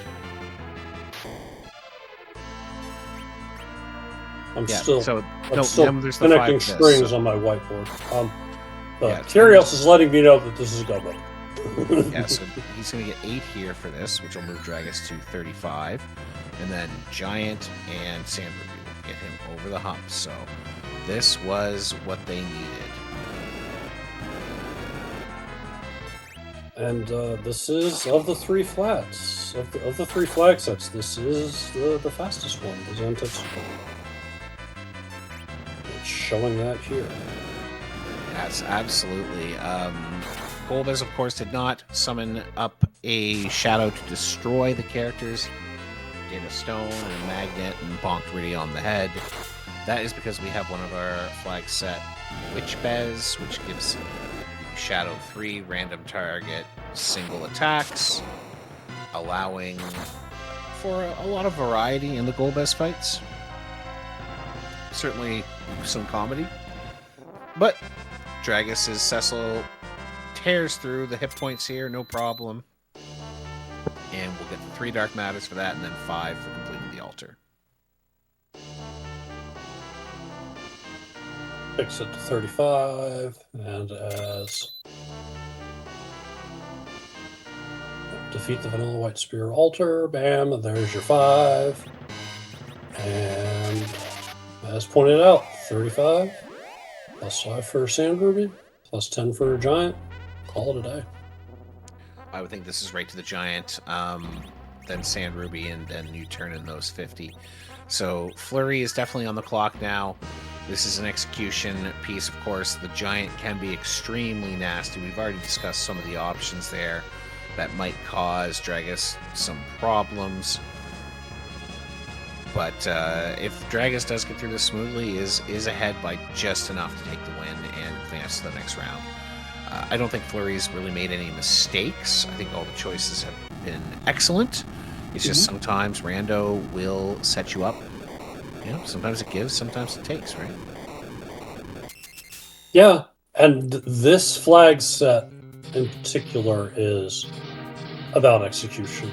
I'm still there's the connecting 5 strings on my whiteboard. Kyrios is letting me know that this is a go. Yeah, so he's going to get 8 here for this, which will move Dragus to 35. And then Giant and Sand Ruby will get him over the hump. So this was what they needed. And this is, of the 3 flats, of the 3 flag sets, this is the fastest one, the Xantex one. It's showing that here. Yes, absolutely. Golbez, of course, did not summon up a shadow to destroy the characters. Did a stone and a magnet and bonked Riddy on the head. That is because we have one of our flag set Witch Bez, which gives Shadow 3 random target single attacks, allowing for a lot of variety in the Golbez fights. Certainly some comedy. But Dragus' Cecil tears through the hit points here, no problem. And we'll get the 3 Dark Matters for that, and then 5 for completing the altar. Fix it to 35, and as defeat the Vanilla White Spear Altar, bam, there's your 5. And as pointed out, 35, +5 for Sand Ruby, +10 for a Giant. Call it a day. I would think this is right to the Giant, then Sand Ruby, and then you turn in those 50. So Fleury is definitely on the clock now. This is an execution piece, of course. The Giant can be extremely nasty. We've already discussed some of the options there that might cause Dragus some problems. But if Dragus does get through this smoothly, is ahead by just enough to take the win and advance to the next round. I don't think Fleury's really made any mistakes. I think all the choices have been excellent. It's just sometimes Rando will set you up. You know, sometimes it gives, sometimes it takes, right? Yeah, and this flag set in particular is about execution.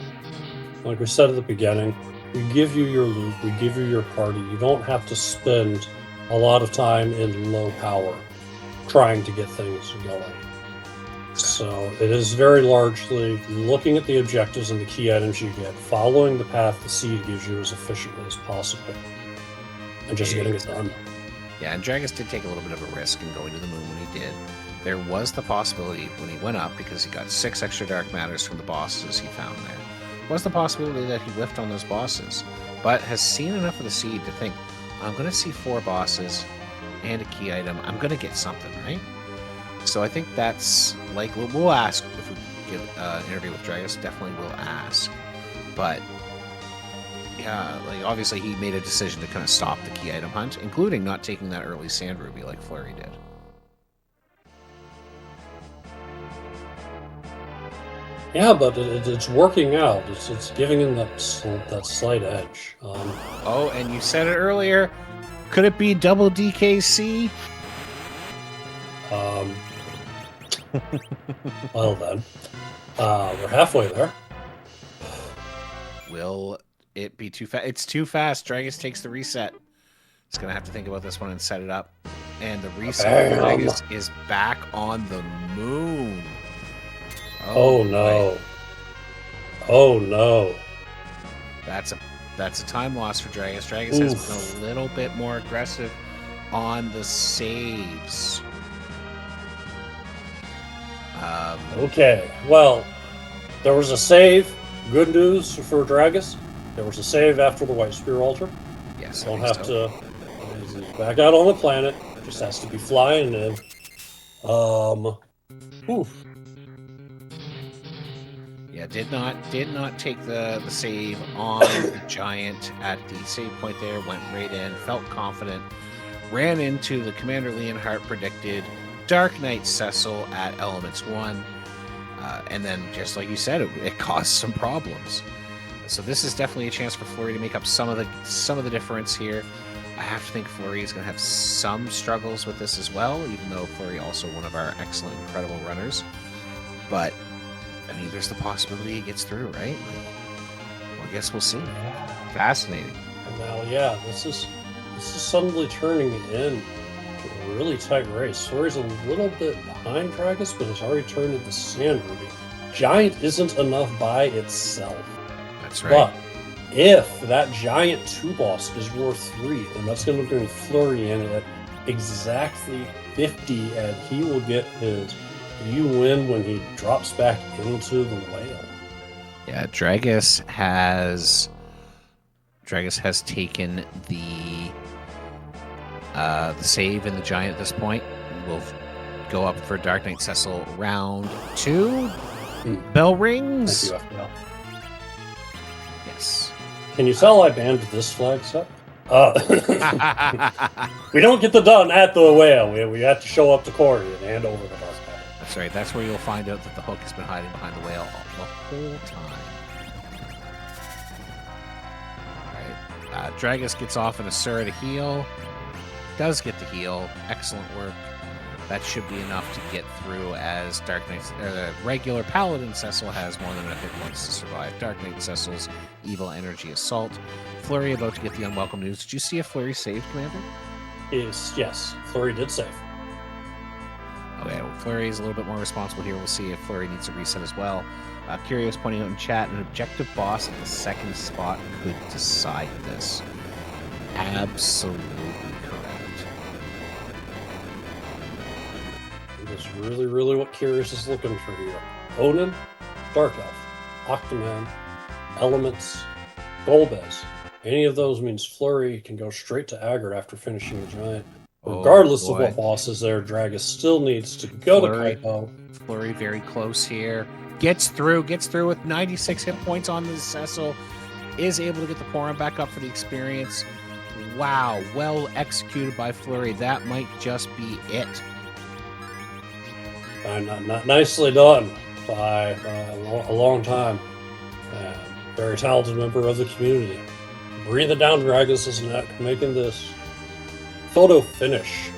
Like we said at the beginning, we give you your loot, we give you your party. You don't have to spend a lot of time in low power trying to get things going. So it is very largely looking at the objectives and the key items you get, following the path the seed gives you as efficiently as possible, and just getting it done. Yeah, and Dragus did take a little bit of a risk in going to the moon when he did. There was the possibility when he went up, because he got 6 extra dark matters from the bosses he found there, was the possibility that he whiffed on those bosses, but has seen enough of the seed to think, I'm going to see 4 bosses and a key item. I'm going to get something, right? So I think that's, like, we'll ask if we get an interview with Dragus. Definitely will ask. But, yeah, like, obviously he made a decision to kind of stop the key item hunt, including not taking that early Sand Ruby like Fleury did. Yeah, but it's working out. It's giving him that slight edge. Oh, and you said it earlier. Could it be double DKC? Well then, we're halfway there. Will it be too fast? It's too fast. Dragus takes the reset. It's going to have to think about this one and set it up. And the reset Dragus is back on the moon. Oh no. Boy. Oh no. That's a time loss for Dragus. Dragus has been a little bit more aggressive on the saves. Okay, well, there was a save. Good news for Dragus. There was a save after the White Spear Altar. Yes, Don't have to. He's back out on the planet. Just has to be flying in. Yeah, did not take the save on the Giant at the save point there. Went right in, felt confident, ran into the Commander Leonhardt predicted Dark Knight Cecil at Elements 1, and then just like you said, it caused some problems. So this is definitely a chance for Fleury to make up some of the difference here. I have to think Fleury is going to have some struggles with this as well, even though Fleury also one of our excellent, incredible runners. But I mean, there's the possibility he gets through, right? Well, I guess we'll see. Fascinating. And now, yeah, this is suddenly turning in to a really tight race. Fleury's a little bit behind Dragus, but it's already turned into Sand Ruby. Giant isn't enough by itself. That's right. But if that Giant 2 boss is worth 3, then that's going to bring Fleury in at exactly 50, and he will get his you win when he drops back into the whale. Yeah, Dragus has taken the save in the Giant at this point. We'll go up for Dark Knight Cecil round 2. Bell rings. Thank you, FPL. Yes. Can you tell I banned this flag set? We don't get the done at the whale. We have to show up to Corey and hand over the dark pattern. That's right. That's where you'll find out that the hook has been hiding behind the whale the whole time. All right. Dragus gets off in a Sura to heal. Does get the heal. Excellent work. That should be enough to get through, as Dark Knight, the regular Paladin Cecil has more than enough hit points to survive Dark Knight Cecil's Evil Energy Assault. Fleury about to get the unwelcome news. Did you see if Fleury saved, Commander? Yes, Fleury did save. Okay, well, Fleury is a little bit more responsible here. We'll see if Fleury needs a reset as well. Curious pointing out in chat, an objective boss at the second spot could decide this. Absolutely. is really what Curious is looking for here. Onan, Dark Elf, Octoman, Elements, Golbez. Any of those means Fleury can go straight to Aggro after finishing the Giant. Regardless of what boss is there, Dragus still needs to go Fleury, to Kaipo. Fleury very close here. Gets through with 96 hit points on the Cecil. Is able to get the Poron back up for the experience. Wow, well executed by Fleury. That might just be it. Nicely done by a long time. Very talented member of the community. Breathe it down, Dragus, is making this photo finish.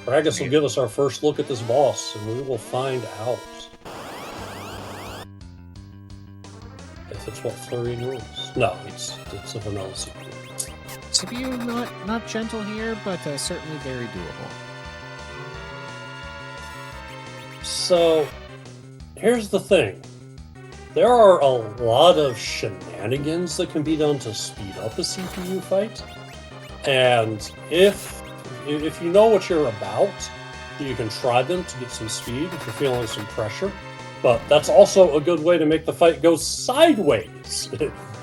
Dragus will give us our first look at this boss, and we will find out if it's what Fleury knows. No, it's a vanilla CPU. CPU not gentle here, but certainly very doable. So, here's the thing. There are a lot of shenanigans that can be done to speed up a CPU fight. And if you know what you're about, you can try them to get some speed if you're feeling some pressure. But that's also a good way to make the fight go sideways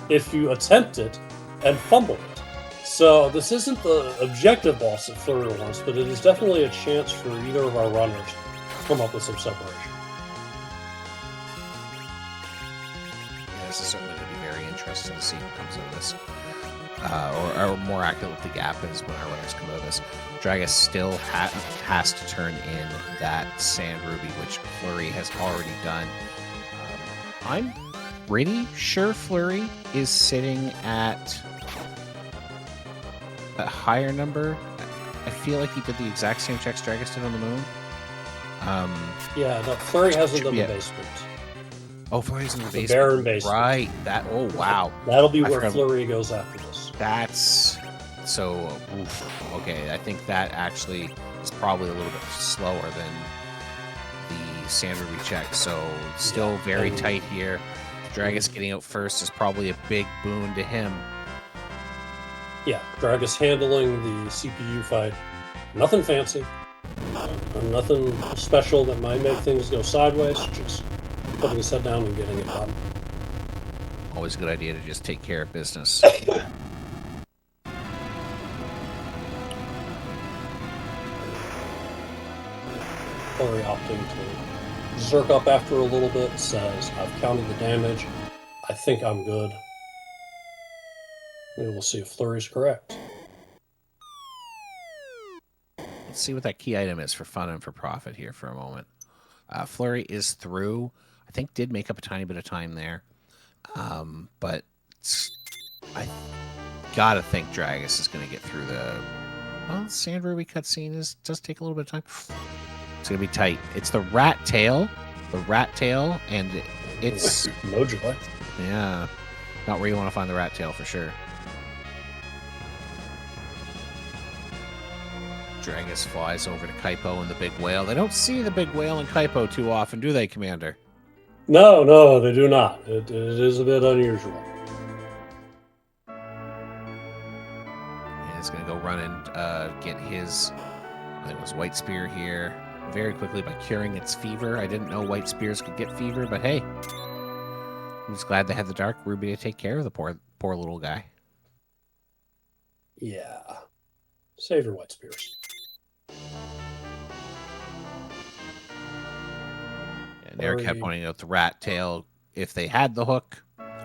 if you attempt it and fumble it. So this isn't the objective boss that Fleury wants, but it is definitely a chance for either of our runners to come up with some separation. Yeah, this is certainly going to be very interesting to see what comes of this. Or more accurately, what the gap is when our runners come out of this. Dragus still has to turn in that Sand Ruby, which Fleury has already done. I'm pretty sure Fleury is sitting at a higher number. I feel like he did the exact same checks Dragus did on the moon. Yeah, no, Fleury has it in the basement. Oh, Fleury's in the basement. The barren basement. Right. Oh, wow. That'll be where Fleury goes after this. That's so. Okay, I think that actually is probably a little bit slower than the Sand Ruby check. So still very tight here. Dragus getting out first is probably a big boon to him. Yeah, Dragus handling the CPU fight. Nothing fancy. Nothing special that might make things go sideways. Just putting his head down and getting it done. Always a good idea to just take care of business. Fleury opting to zerk up after a little bit, says, I've counted the damage. I think I'm good. We will see if Fleury's correct. Let's see what that key item is for fun and for profit here for a moment. Fleury is through. I think did make up a tiny bit of time there. But I gotta think Dragus is going to get through the... Well, Sand Ruby cutscene does take a little bit of time. It's going to be tight. It's the rat tail. And it's... Mojo. Yeah. Not where you want to find the rat tail for sure. Dragus flies over to Kaipo and the big whale. They don't see the big whale in Kaipo too often, do they, Commander? No, they do not. It is a bit unusual. And he's going to go run and get his, I think it was White Spear here, very quickly by curing its fever. I didn't know White Spears could get fever, but hey, I'm just glad they had the Dark Ruby to take care of the poor little guy. Yeah. Save your White Spears. And Eric kept pointing out the rat tail, if they had the hook,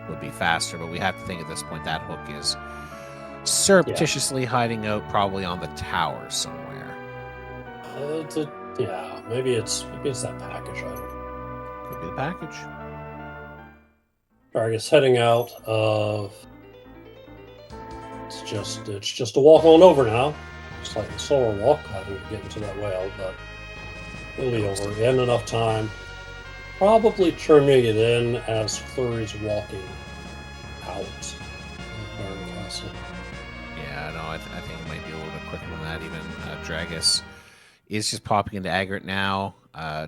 would be faster, but we have to think at this point that hook is surreptitiously hiding out probably on the tower somewhere. Maybe it's that package item. Could be the package. Dragus heading out of... It's just a walk on over now. Slightly slower walk, having to get into that whale, but it'll be over in enough time. Probably turning it in as Fleury's walking out of Baron Castle. Yeah, no, I think it might be a little bit quicker than that even. Dragus is just popping into Aggregate now.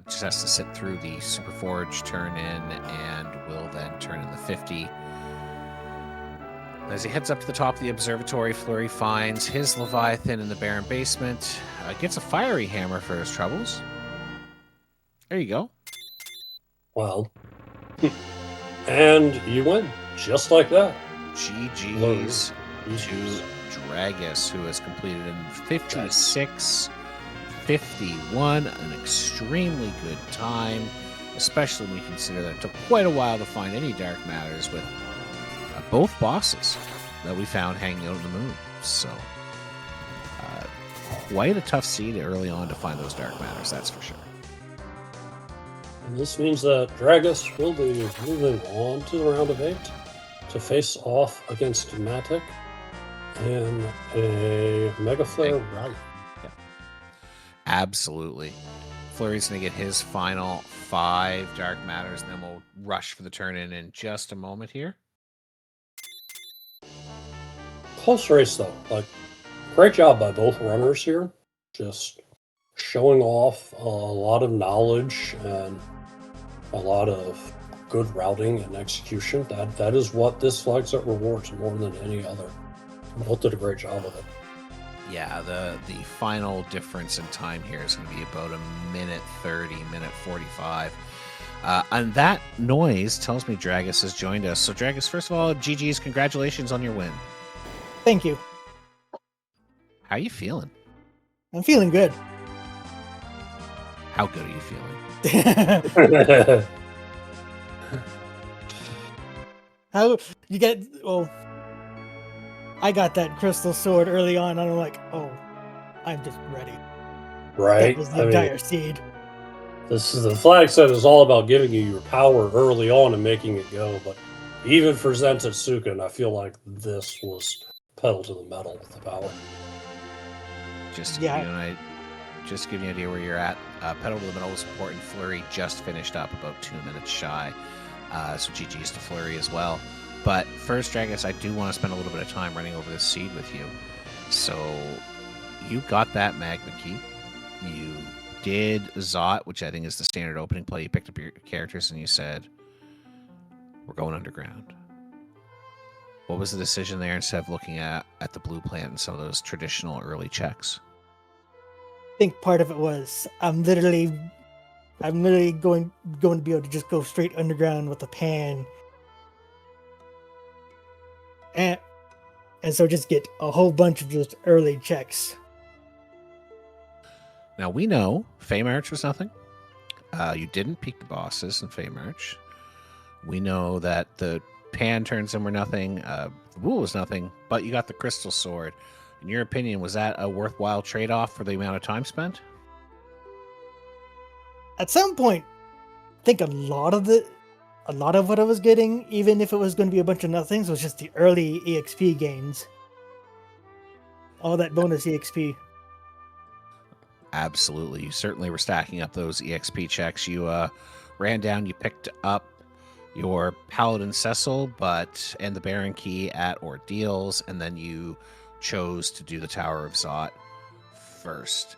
Just has to sit through the Super Forge turn in and will then turn in the 50. As he heads up to the top of the observatory, Fleury finds his Leviathan in the barren basement. Gets a fiery hammer for his troubles. There you go. Well, and you win just like that. GG's to Dragus, who has completed in 56:51, an extremely good time, especially when you consider that it took quite a while to find any dark matters with both bosses that we found hanging out on the moon. So, quite a tough seed early on to find those dark matters, that's for sure. And this means that Dragus will be moving on to the round of 8 to face off against Matic in a Mega Flare rally. Yeah. Absolutely. Fleury's going to get his final 5 dark matters, and then we'll rush for the turn-in just a moment here. Close race, though. Like, great job by both runners here. Just showing off a lot of knowledge and a lot of good routing and execution. That is what this flag set rewards more than any other. Both did a great job of it. Yeah, the final difference in time here is going to be about a minute 30, minute 45. And that noise tells me Dragus has joined us. So, Dragus, first of all, GG's, congratulations on your win. Thank you. How are you feeling? I'm feeling good. How good are you feeling? How you get? Well, I got that crystal sword early on, and I'm like, oh, I'm just ready. Right? That was the entire seed. This is the flag set is all about giving you your power early on and making it go. But even for Zentatsuken, I feel like this was pedal to the metal with the power. Just to give you an idea where you're at. Pedal to the metal was important. Fleury just finished up about 2 minutes shy. So GG's to Fleury as well. But first, Dragus, I do want to spend a little bit of time running over this seed with you. So you got that Magma Key. You did Zot, which I think is the standard opening play. You picked up your characters and you said, we're going underground. What was the decision there instead of looking at the blue plant and some of those traditional early checks? I think part of it was I'm literally going to be able to just go straight underground with a pan, and so just get a whole bunch of just early checks. Now we know Feymarch was nothing. You didn't peek the bosses in Feymarch. We know that the pan turns in were nothing. The wool was nothing, but you got the crystal sword. In your opinion, was that a worthwhile trade-off for the amount of time spent? At some point, I think a lot of what I was getting, even if it was going to be a bunch of nothings, was just the early EXP gains. All that bonus EXP. Absolutely. You certainly were stacking up those EXP checks. You ran down, you picked up your Paladin Cecil and the Baron Key at Ordeals, and then you chose to do the Tower of Zot first.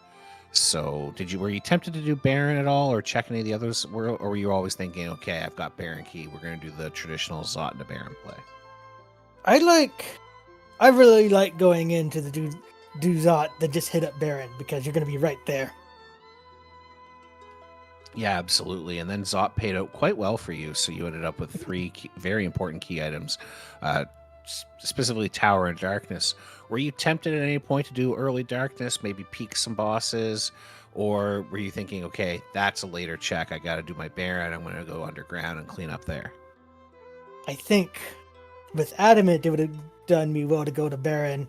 So were you tempted to do Baron at all or check any of the others, or were you always thinking, okay, I've got Baron Key, we're going to do the traditional Zot and a Baron play? I really like going into the do Zot that just hit up Baron, because you're going to be right there. Yeah, absolutely. And then Zot paid out quite well for you, so you ended up with 3 very important key items, specifically Tower and Darkness. Were you tempted at any point to do early Darkness, maybe peek some bosses, or were you thinking, okay, that's a later check, I got to do my Baron, I'm going to go underground and clean up there? I think with Adamant, it would have done me well to go to Baron.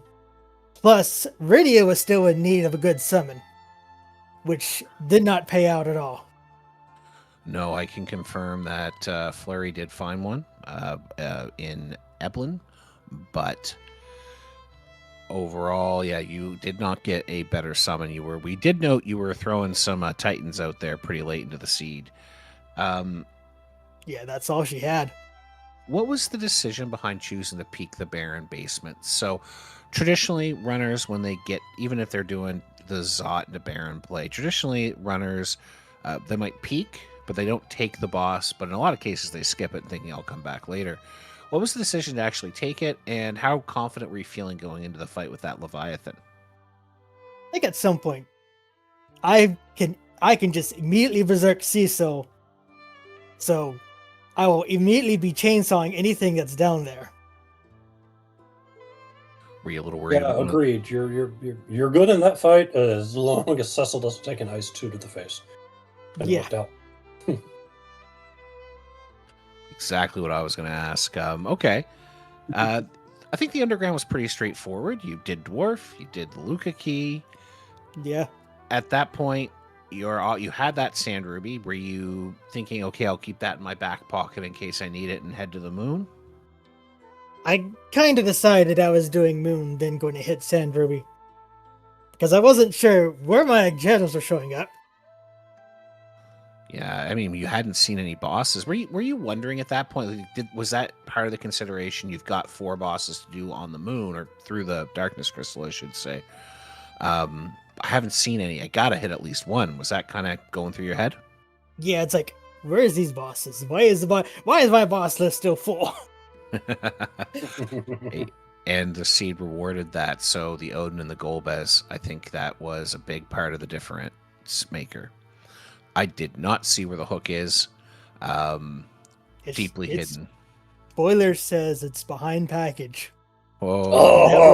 Plus, Radio was still in need of a good summon, which did not pay out at all. No, I can confirm that Fleury did find one in Eidolon, but overall, yeah, you did not get a better summon. We did note you were throwing some Titans out there pretty late into the seed. Yeah, that's all she had. What was the decision behind choosing to peek the Baron basement? So traditionally, runners, when they get, even if they're doing the Zot and the Baron play, traditionally runners, they might peek, but they don't take the boss. But in a lot of cases, they skip it thinking I'll come back later. what was the decision to actually take it, and how confident were you feeling going into the fight with that Leviathan? I think at some point I can just immediately berserk Cecil, so I will immediately be chainsawing anything that's down there. Were you a little worried Yeah, about agreed. You're good in that fight as long as Cecil doesn't take an ice 2 to the face. And it Yeah. worked out. Exactly what I was going to ask. Okay. I think the underground was pretty straightforward. You did Dwarf, you did the Luca Key. Yeah. At that point, you had that Sand Ruby. Were you thinking, okay, I'll keep that in my back pocket in case I need it and head to the moon? I kind of decided I was doing Moon, then going to hit Sand Ruby. Because I wasn't sure where my objectives were showing up. Yeah, I mean, you hadn't seen any bosses. Were you wondering at that point? Like, was that part of the consideration? You've got 4 bosses to do on the moon, or through the darkness crystal, I should say. I haven't seen any. I gotta hit at least one. Was that kind of going through your head? Yeah, it's like, where is these bosses? Why is my boss list still full? And the seed rewarded that. So the Odin and the Golbez, I think that was a big part of the difference maker. I did not see where the hook is. Deeply hidden. Spoiler says it's behind package. Oh,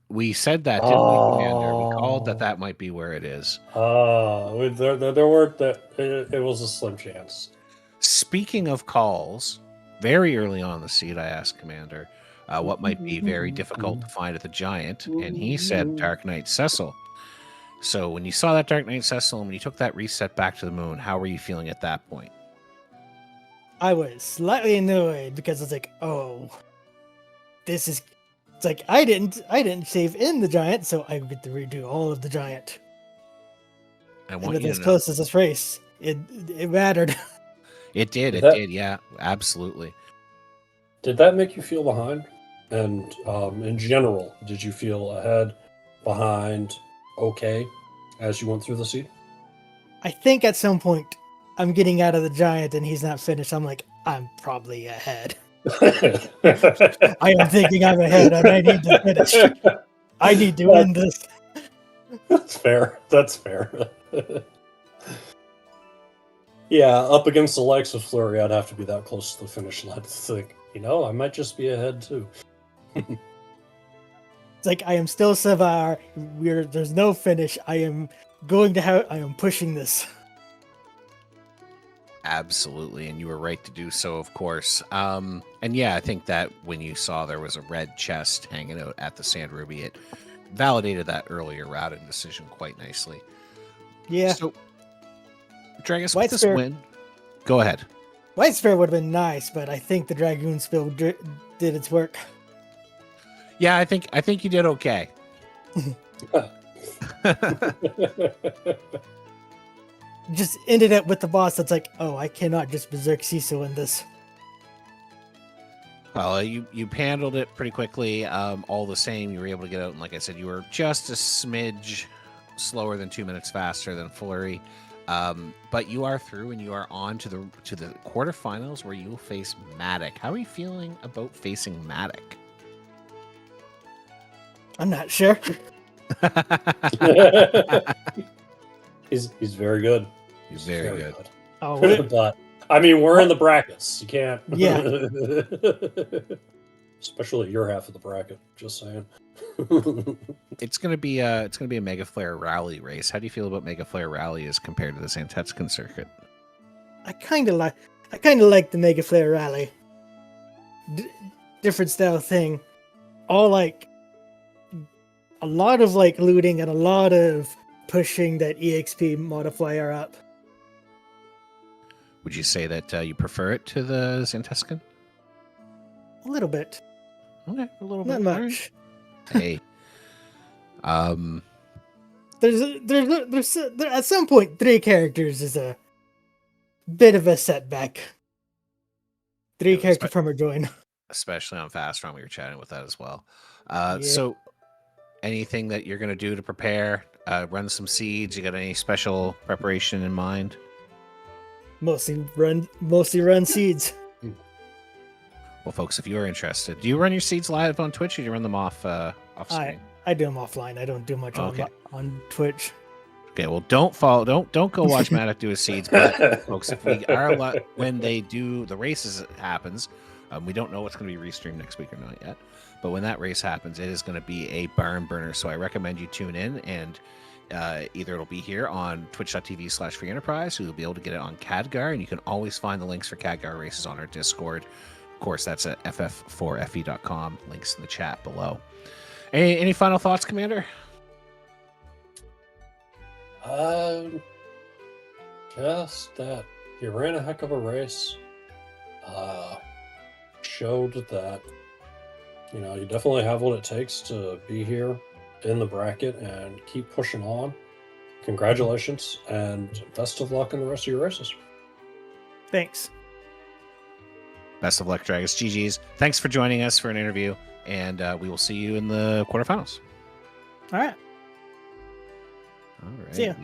we said that, didn't we, Commander? We called that might be where it is. There weren't that. It was a slim chance. Speaking of calls, very early on in the seed, I asked Commander what might be very difficult to find at the Giant, and he said Dark Knight Cecil. So when you saw that Dark Knight Cecil and when you took that reset back to the moon, how were you feeling at that point? I was slightly annoyed because it's like, oh, this is. It's like I didn't save in the Giant, so I get to redo all of the Giant. I and want with you as to close as this race, it mattered. It did, yeah, absolutely. Did that make you feel behind? And in general, did you feel ahead, behind, okay, as you went through the seed? I think at some point I'm getting out of the Giant and he's not finished. I'm like, I'm probably ahead. I am thinking I'm ahead and I need to finish. I need to win this. That's fair. Yeah, up against the likes of Fleury, I'd have to be that close to the finish line to think, I might just be ahead too. It's like I am still Savar. There's no finish. I am pushing this. Absolutely, and you were right to do so, of course. And yeah, I think that when you saw there was a red chest hanging out at the Sand Ruby, it validated that earlier routing decision quite nicely. Yeah. So, Dragus, with this win, go ahead. White Spear would have been nice, but I think the Dragoon Spill did its work. Yeah, I think you did okay. Just ended up with the boss that's like, oh, I cannot just berserk Cecil in this. Well, you handled it pretty quickly. All the same, you were able to get out, and like I said, you were just a smidge slower than 2 minutes faster than Fleury. But you are through, and you are on to the quarterfinals where you will face Matic. How are you feeling about facing Matic? I'm not sure. He's very good. He's very good. Oh, but I mean, we're in the brackets. You can't. Yeah. Especially your half of the bracket. Just saying. It's gonna be a Mega Flare Rally race. How do you feel about Mega Flare Rally as compared to the Santetskin circuit? I kind of like the Mega Flare Rally. Different style thing. All like a lot of like looting and a lot of pushing that EXP modifier up. Would you say that you prefer it to the Santetskin? A little bit. Okay, a little Not bit. much. Hey. There's at some point 3 characters is a bit of a setback. 3 character perma join. Especially on Fast Run, we were chatting with that as well. Yeah. So anything that you're gonna do to prepare, run some seeds, you got any special preparation in mind? Mostly run seeds. Well, folks, if you are interested, do you run your seeds live on Twitch, or do you run them off screen? I do them offline. I don't do much on Twitch. Okay, well, don't go watch Maddox do his seeds. But folks, if we are when they do the races happens, we don't know what's going to be restreamed next week or not yet. But when that race happens, it is going to be a barn burner. So I recommend you tune in, and either it'll be here on twitch.tv/Free Enterprise, so you'll be able to get it on Khadgar, and you can always find the links for Khadgar races on our Discord. Of course, that's at ff4fe.com. Links in the chat below. Any final thoughts, Commander? Just that you ran a heck of a race. Showed that you definitely have what it takes to be here in the bracket and keep pushing on. Congratulations and best of luck in the rest of your races. Thanks. Best of luck, Dragus. GG's. Thanks for joining us for an interview, and we will see you in the quarterfinals. All right. All right. See ya.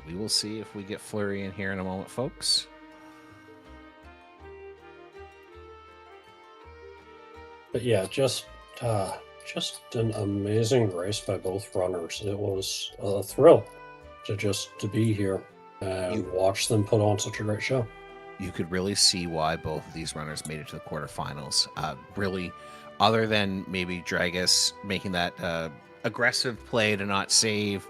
We will see if we get Fleury in here in a moment, folks. But yeah, just an amazing race by both runners. It was a thrill to be here and watch them put on such a great show. You could really see why both of these runners made it to the quarterfinals. Really, other than maybe Dragus making that aggressive play to not save,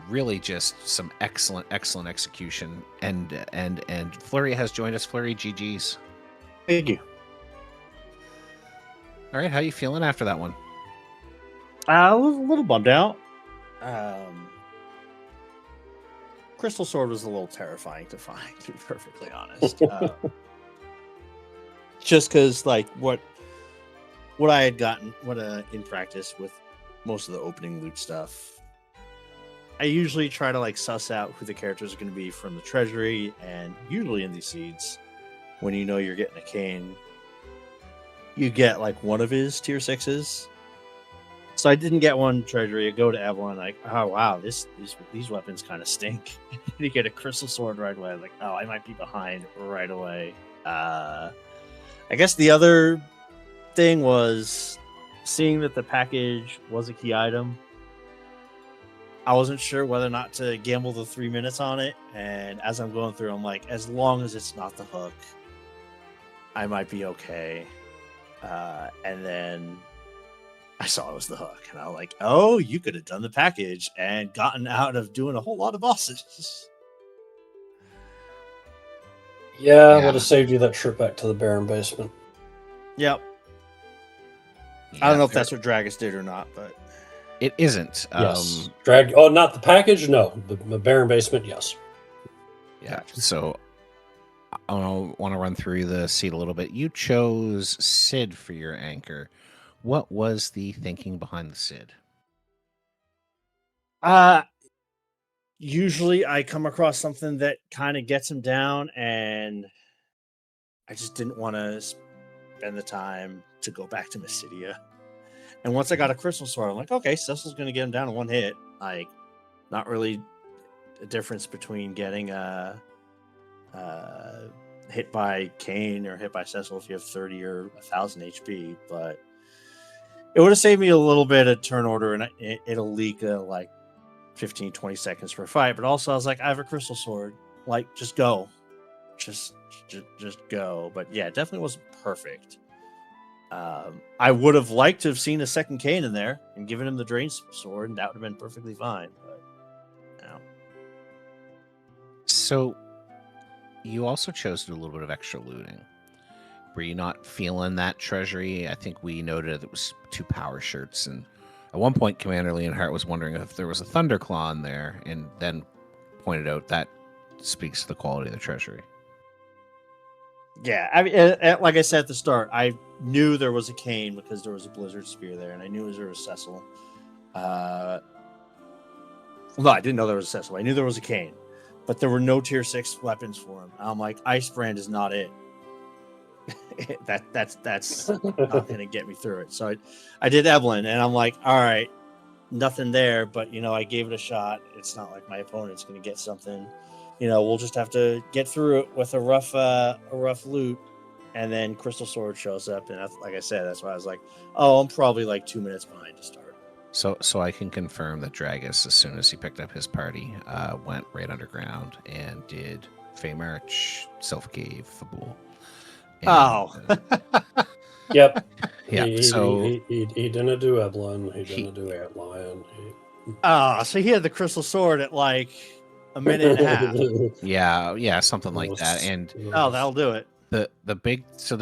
really just some excellent execution. And Fleury has joined us. Fleury, GG's. Thank you. All right, how you feeling after that one? I was a little bummed out. Crystal Sword was a little terrifying to find, to be perfectly honest. Just because, like, what I had gotten, in practice with most of the opening loot stuff, I usually try to like suss out who the characters are going to be from the treasury, and usually in these seeds, when you know you're getting a Kane, you get like one of his tier 6s. So I didn't get one treasury. I go to Eidolon, like, oh wow, these weapons kind of stink. You get a Crystal Sword right away. Like, oh, I might be behind right away. I guess the other thing was seeing that the package was a key item. I wasn't sure whether or not to gamble the 3 minutes on it. And as I'm going through, I'm like, as long as it's not the hook, I might be okay. And then I saw it was the hook, and I was like, oh, you could have done the package and gotten out of doing a whole lot of bosses. Yeah, would have saved you that trip back to the Baron basement. Yep. Yeah, I don't know if that's what Dragus did or not, but it isn't. Yes. Not the package? No. The Baron basement, yes. Yeah. So I want to run through the seed a little bit. You chose Sid for your anchor. What was the thinking behind the Sid? Usually I come across something that kind of gets him down, and I just didn't want to spend the time to go back to Mysidia. And once I got a Crystal Sword, I'm like, okay, Cecil's going to get him down in one hit. Like, not really a difference between getting hit by Kane or hit by Cecil if you have 30 or 1,000 HP, but it would have saved me a little bit of turn order, and it'll leak like 15, 20 seconds per fight. But also, I was like, I have a Crystal Sword. Like, just go. Just go. But yeah, it definitely wasn't perfect. I would have liked to have seen a second Kane in there and given him the Drain Sword, and that would have been perfectly fine. But, So, you also chose to do a little bit of extra looting. Were you not feeling that treasury? I think we noted it was 2 power shirts, and at one point, Commander Leonhardt was wondering if there was a Thunderclaw in there, and then pointed out that speaks to the quality of the treasury. Yeah, I mean, like I said at the start, I knew there was a Kane because there was a Blizzard Spear there, and I knew there was Cecil. No, I didn't know there was a Cecil. I knew there was a Kane, but there were no tier 6 weapons for him. I'm like, Ice Brand is not it. that's not going to get me through it. So I did Eidolon, and I'm like, all right, nothing there, but I gave it a shot. It's not like my opponent's going to get something. We'll just have to get through it with a rough loot, and then Crystal Sword shows up, and like I said, that's why I was like, oh, I'm probably like 2 minutes behind to start. So I can confirm that Dragus, as soon as he picked up his party, went right underground and did Fey March, Self Cave, Fabul. Yep. Yeah. He didn't do Eidolon. He didn't do Antlion. So he had the Crystal Sword at like a minute and a half. Yeah, something like that. And that'll do it. The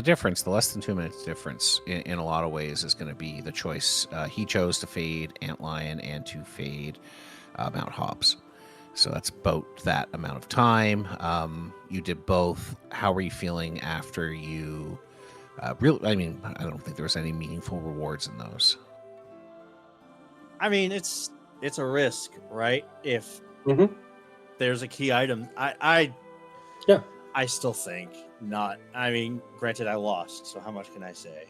difference, the less than 2 minutes difference in a lot of ways is going to be the choice. He chose to fade Antlion and to fade Mount Hobbs. So that's about that amount of time. You did both. How were you feeling after you... I don't think there was any meaningful rewards in those. I mean, it's a risk, right? If there's a key item, I still think not. I mean, granted, I lost, so how much can I say?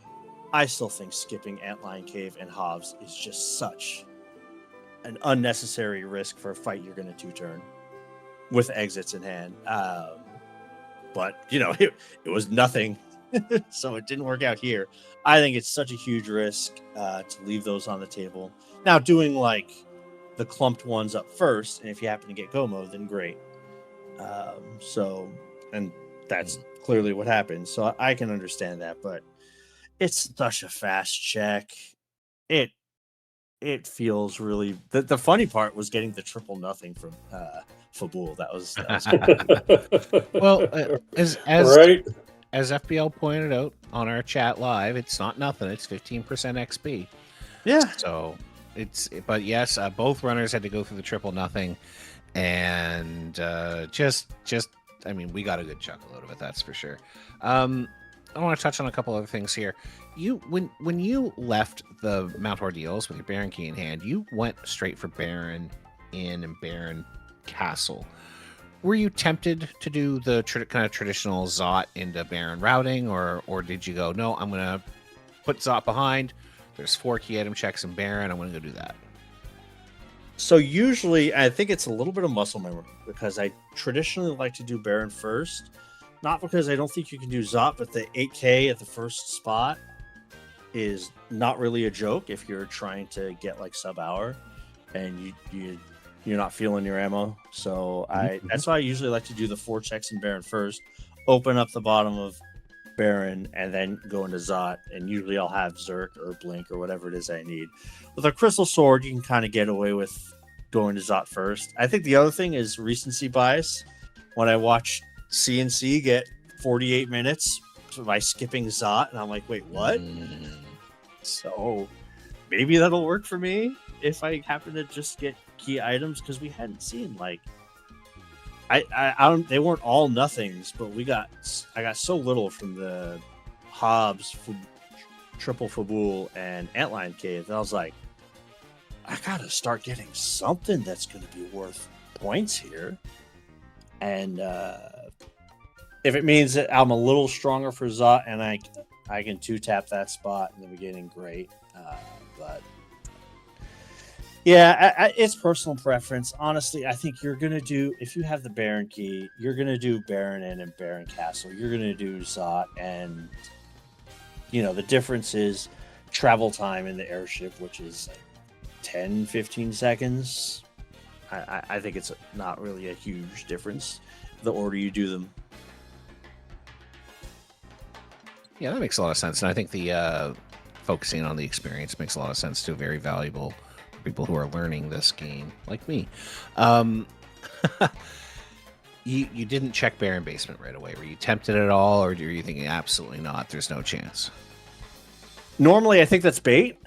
I still think skipping Antlion Cave and Hobbs is just such an unnecessary risk for a fight you're going to 2-turn with exits in hand. But it was nothing. So it didn't work out here. I think it's such a huge risk to leave those on the table. Now, doing like the clumped ones up first, and if you happen to get go mode, then great. And that's clearly what happened. So I can understand that, but it's such a fast check. It feels really. The funny part was getting the triple nothing from Fabul. That was well, as right. As FBL pointed out on our chat live, it's not nothing. It's 15% XP. Yeah. So but yes, both runners had to go through the triple nothing, and we got a good chuckle out of it. That's for sure. I want to touch on a couple other things here. When you left the Mount Ordeals with your Baron key in hand, you went straight for Baron Inn and Baron Castle. Were you tempted to do the kind of traditional Zot into Baron routing, or did you go, no, I'm going to put Zot behind. There's 4 key item checks in Baron. I'm going to go do that. So usually, I think it's a little bit of muscle memory, because I traditionally like to do Baron first. Not because I don't think you can do Zot, but the 8k at the first spot is not really a joke if you're trying to get like sub-hour and you're not feeling your ammo. So that's why I usually like to do the 4 checks in Baron first, open up the bottom of Baron, and then go into Zot. And usually I'll have Zerk or Blink or whatever it is I need. With a Crystal Sword, you can kind of get away with going to Zot first. I think the other thing is recency bias. When I watch CNC get 48 minutes by skipping Zot, and I'm like, wait, what? So maybe that'll work for me if I happen to just get key items, because we hadn't seen like they weren't all nothings, but I got so little from the Hobbs, Triple Fabul, and Antlion Cave that I was like, I gotta start getting something that's going to be worth points here. And if it means that I'm a little stronger for Zot and I can 2-tap that spot in the beginning, great. But yeah, it's personal preference. Honestly, I think you're going to do, if you have the Baron key, you're going to do Baron Inn and Baron Castle. You're going to do Zot, and the difference is travel time in the airship, which is like 10, 15 seconds. I think it's not really a huge difference, the order you do them. Yeah, that makes a lot of sense. And I think the focusing on the experience makes a lot of sense too. Very valuable for people who are learning this game, like me. You didn't check Baron Basement right away. Were you tempted at all, or were you thinking absolutely not? There's no chance. Normally, I think that's bait.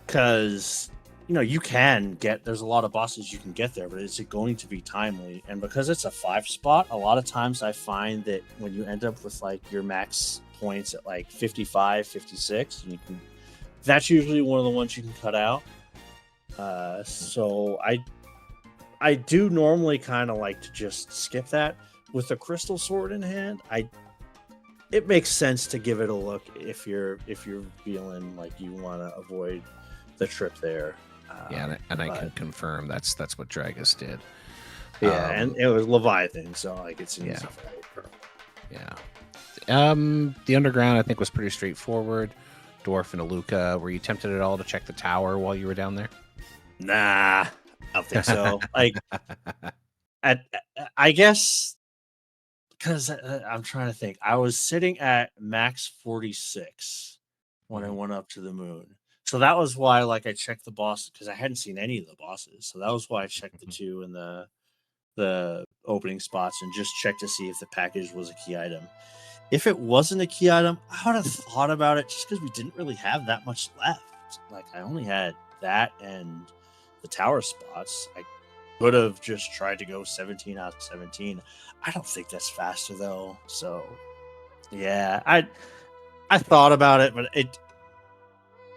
Because you can get, there's a lot of bosses you can get there, but is it going to be timely? And because it's a 5 spot, a lot of times I find that when you end up with like your max points at like 55, 56, that's usually one of the ones you can cut out. So I do normally kind of like to just skip that. With the Crystal Sword in hand, it makes sense to give it a look if you're feeling like you want to avoid the trip there. I can confirm that's what Dragus did. Yeah, and it was Leviathan, so like it's easy. Yeah. The underground, I think, was pretty straightforward. Dwarf and Aluka. Were you tempted at all to check the tower while you were down there? Nah, I don't think so. Like, I guess because I'm trying to think. I was sitting at max 46 when I went up to the moon. So that was why, like, I checked the boss because I hadn't seen any of the bosses. So that was why I checked the two in the opening spots and just checked to see if the package was a key item. If it wasn't a key item, I would have thought about it just because we didn't really have that much left. Like, I only had that and the tower spots. I could have just tried to go 17 out of 17. I don't think that's faster though. So yeah, I thought about it,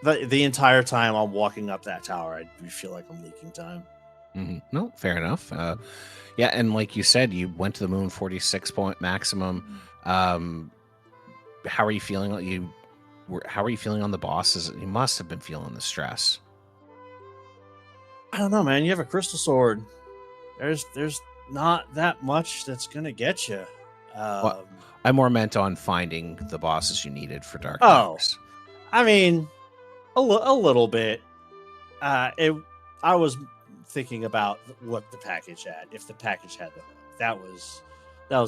but the entire time I'm walking up that tower, I feel like I'm leaking time. No, fair enough. Yeah, and like you said, you went to the moon 46 point maximum. How are you feeling? How are you feeling on the bosses? You must have been feeling the stress. I don't know, man. You have a crystal sword. There's not that much that's gonna get you. Well, I more meant on finding the bosses you needed for Dark Oh. Towers. I mean, a little bit. I was thinking about what the package had. If the package had the hook, that was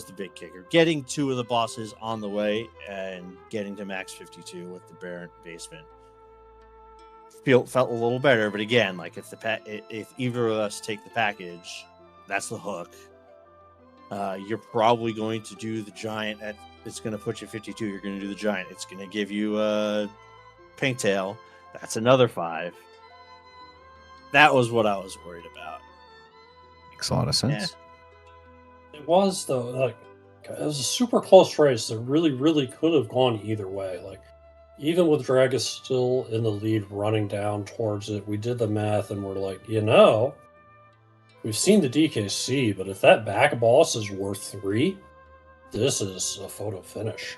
the big kicker. Getting two of the bosses on the way and getting to max 52 with the Baron basement felt a little better. But again, like if either of us take the package, that's the hook. You're probably going to do the giant. It's going to put you 52. You're going to do the giant. It's going to give you a pink tail. That's another 5. That was what I was worried about. Makes a lot of sense. Yeah. It was though. Like, it was a super close race that really, really could have gone either way. Like, even with Dragus still in the lead, running down towards it, we did the math and we're like, we've seen the DKC, but if that back boss is worth 3, this is a photo finish.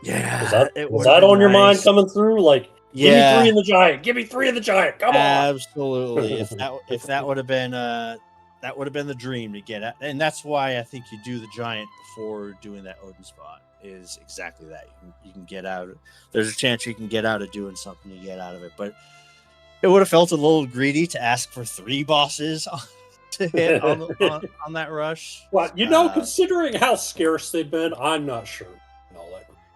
Yeah, was that on your mind coming through? Like, yeah, give me 3 in the giant. Give me 3 in the giant. Come on. Absolutely. if that would have been the dream to get at, and that's why I think you do the giant before doing that Odin spot. Is exactly that. You can get out. There's a chance you can get out of doing something to get out of it, but it would have felt a little greedy to ask for 3 bosses to hit on that rush. Well, considering how scarce they've been, I'm not sure.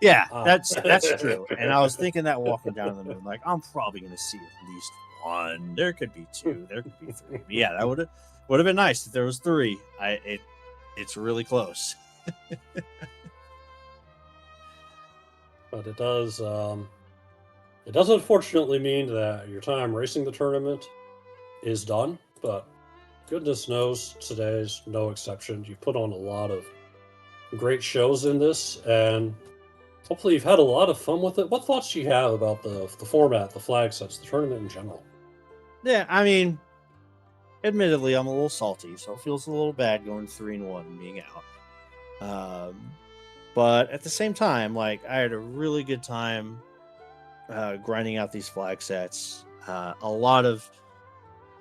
Yeah, that's true. And I was thinking that walking down the moon, like, I'm probably going to see at least 1. There could be 2. There could be 3. But yeah, that would have been nice if there was 3. It's really close. But it does unfortunately mean that your time racing the tournament is done. But goodness knows today's no exception. You put on a lot of great shows in this, and hopefully you've had a lot of fun with it. What thoughts do you have about the format, the flag sets, the tournament in general? Yeah, I mean, admittedly, I'm a little salty, so it feels a little bad going 3-1 and being out. But at the same time, like, I had a really good time grinding out these flag sets. A lot of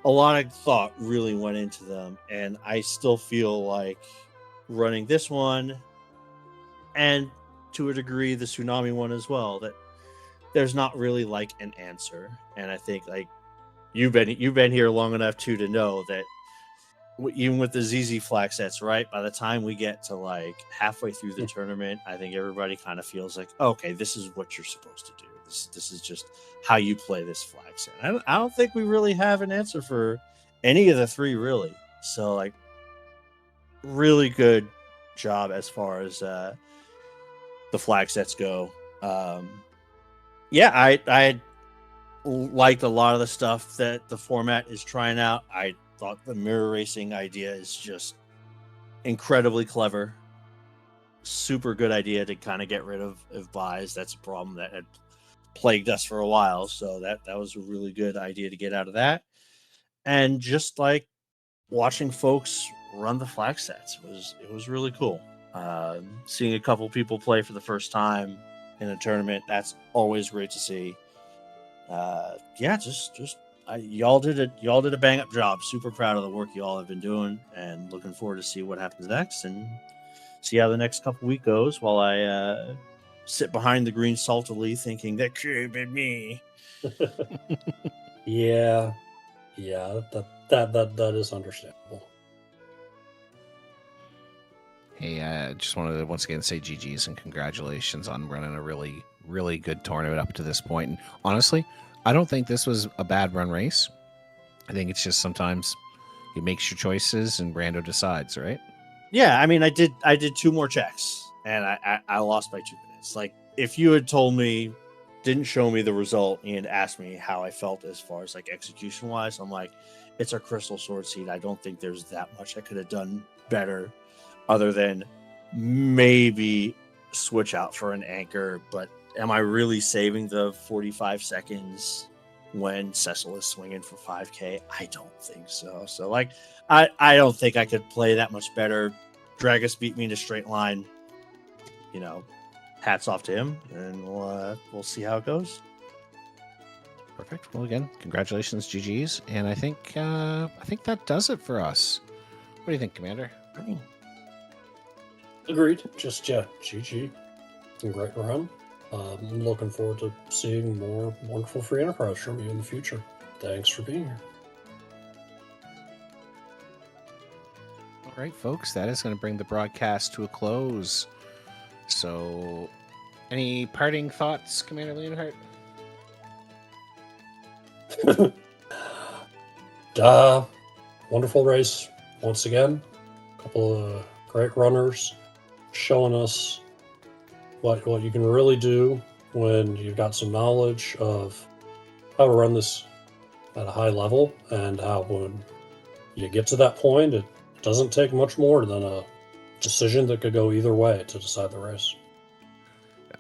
thought really went into them, and I still feel like running this one and to a degree the Tsunami one as well, that there's not really like an answer. And I think, like, you've been here long enough too to know that even with the ZZ flag sets, right, by the time we get to like halfway through the tournament, I think everybody kind of feels like, okay, this is what you're supposed to do. This is just how you play this flag set. I don't think we really have an answer for any of the 3, really. So, like, really good job as far as the flag sets go. Yeah, I liked a lot of the stuff that the format is trying out. I thought the mirror racing idea is just incredibly clever. Super good idea to kind of get rid of buys. That's a problem that had plagued us for a while. So that was a really good idea to get out of that. And just like watching folks run the flag sets it was really cool. Seeing a couple people play for the first time in a tournament, that's always great to see. Yeah, y'all did a bang up job. Super proud of the work y'all have been doing, and looking forward to see what happens next. And see how the next couple week goes while I sit behind the green saltily thinking that could have been me. Yeah, that is understandable. Hey, I just wanted to once again say GG's and congratulations on running a really, really good tournament up to this point. And honestly, I don't think this was a bad run race. I think it's just sometimes you make your choices and Brando decides, right? Yeah, I mean, I did 2 more checks and I lost by 2 minutes. Like, if you had told me, didn't show me the result and asked me how I felt as far as like execution wise, I'm like, it's a crystal sword seed. I don't think there's that much I could have done better other than maybe switch out for an anchor. But am I really saving the 45 seconds when Cecil is swinging for 5K? I don't think so. So, like, I don't think I could play that much better. Dragus beat me in a straight line. You know, hats off to him, and we'll see how it goes. Perfect. Well, again, congratulations, GG's, and I think that does it for us. What do you think, Commander? Agreed. Just GG. Great run. I'm looking forward to seeing more wonderful free enterprise from you in the future. Thanks for being here. All right, folks, that is going to bring the broadcast to a close. So, any parting thoughts, Commander Leonhardt? Wonderful race once again. A couple of great runners showing us what you can really do when you've got some knowledge of how to run this at a high level, and how when you get to that point, it doesn't take much more than a decision that could go either way to decide the race.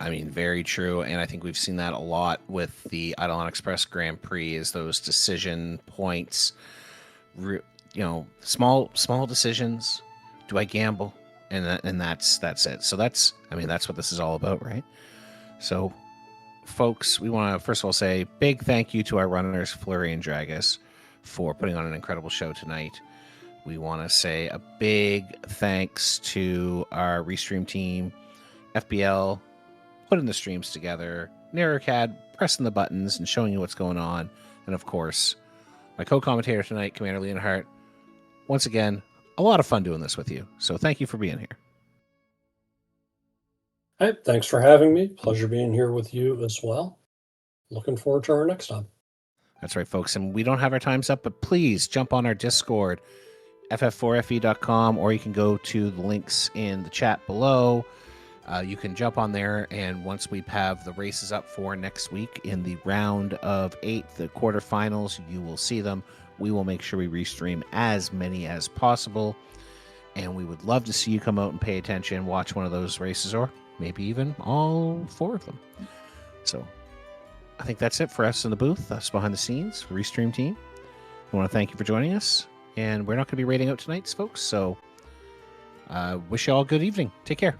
I mean, very true, and I think we've seen that a lot with the Eidolon Express Grand Prix, is those decision points, small decisions. Do I gamble? And that's it. So that's what this is all about, right? So, folks, we want to first of all say big thank you to our runners, Fleury and Dragus, for putting on an incredible show tonight. We want to say a big thanks to our restream team, FBL, putting the streams together, NarrowCAD, pressing the buttons and showing you what's going on, and of course, my co-commentator tonight, Commander Leonhardt. Once again, a lot of fun doing this with you, so thank you for being here. Hey, thanks for having me. Pleasure being here with you as well. Looking forward to our next time. That's right, folks, and we don't have our times up, but please jump on our Discord, ff4fe.com, or you can go to the links in the chat below. You can jump on there, and once we have the races up for next week in the round of 8, the quarterfinals, you will see them. We will make sure we restream as many as possible, and we would love to see you come out and pay attention, watch one of those races, or maybe even all 4 of them. So I think that's it for us in the booth, us behind the scenes, restream team. I want to thank you for joining us, and we're not going to be rating out tonight's folks, so wish you all a good evening. Take care.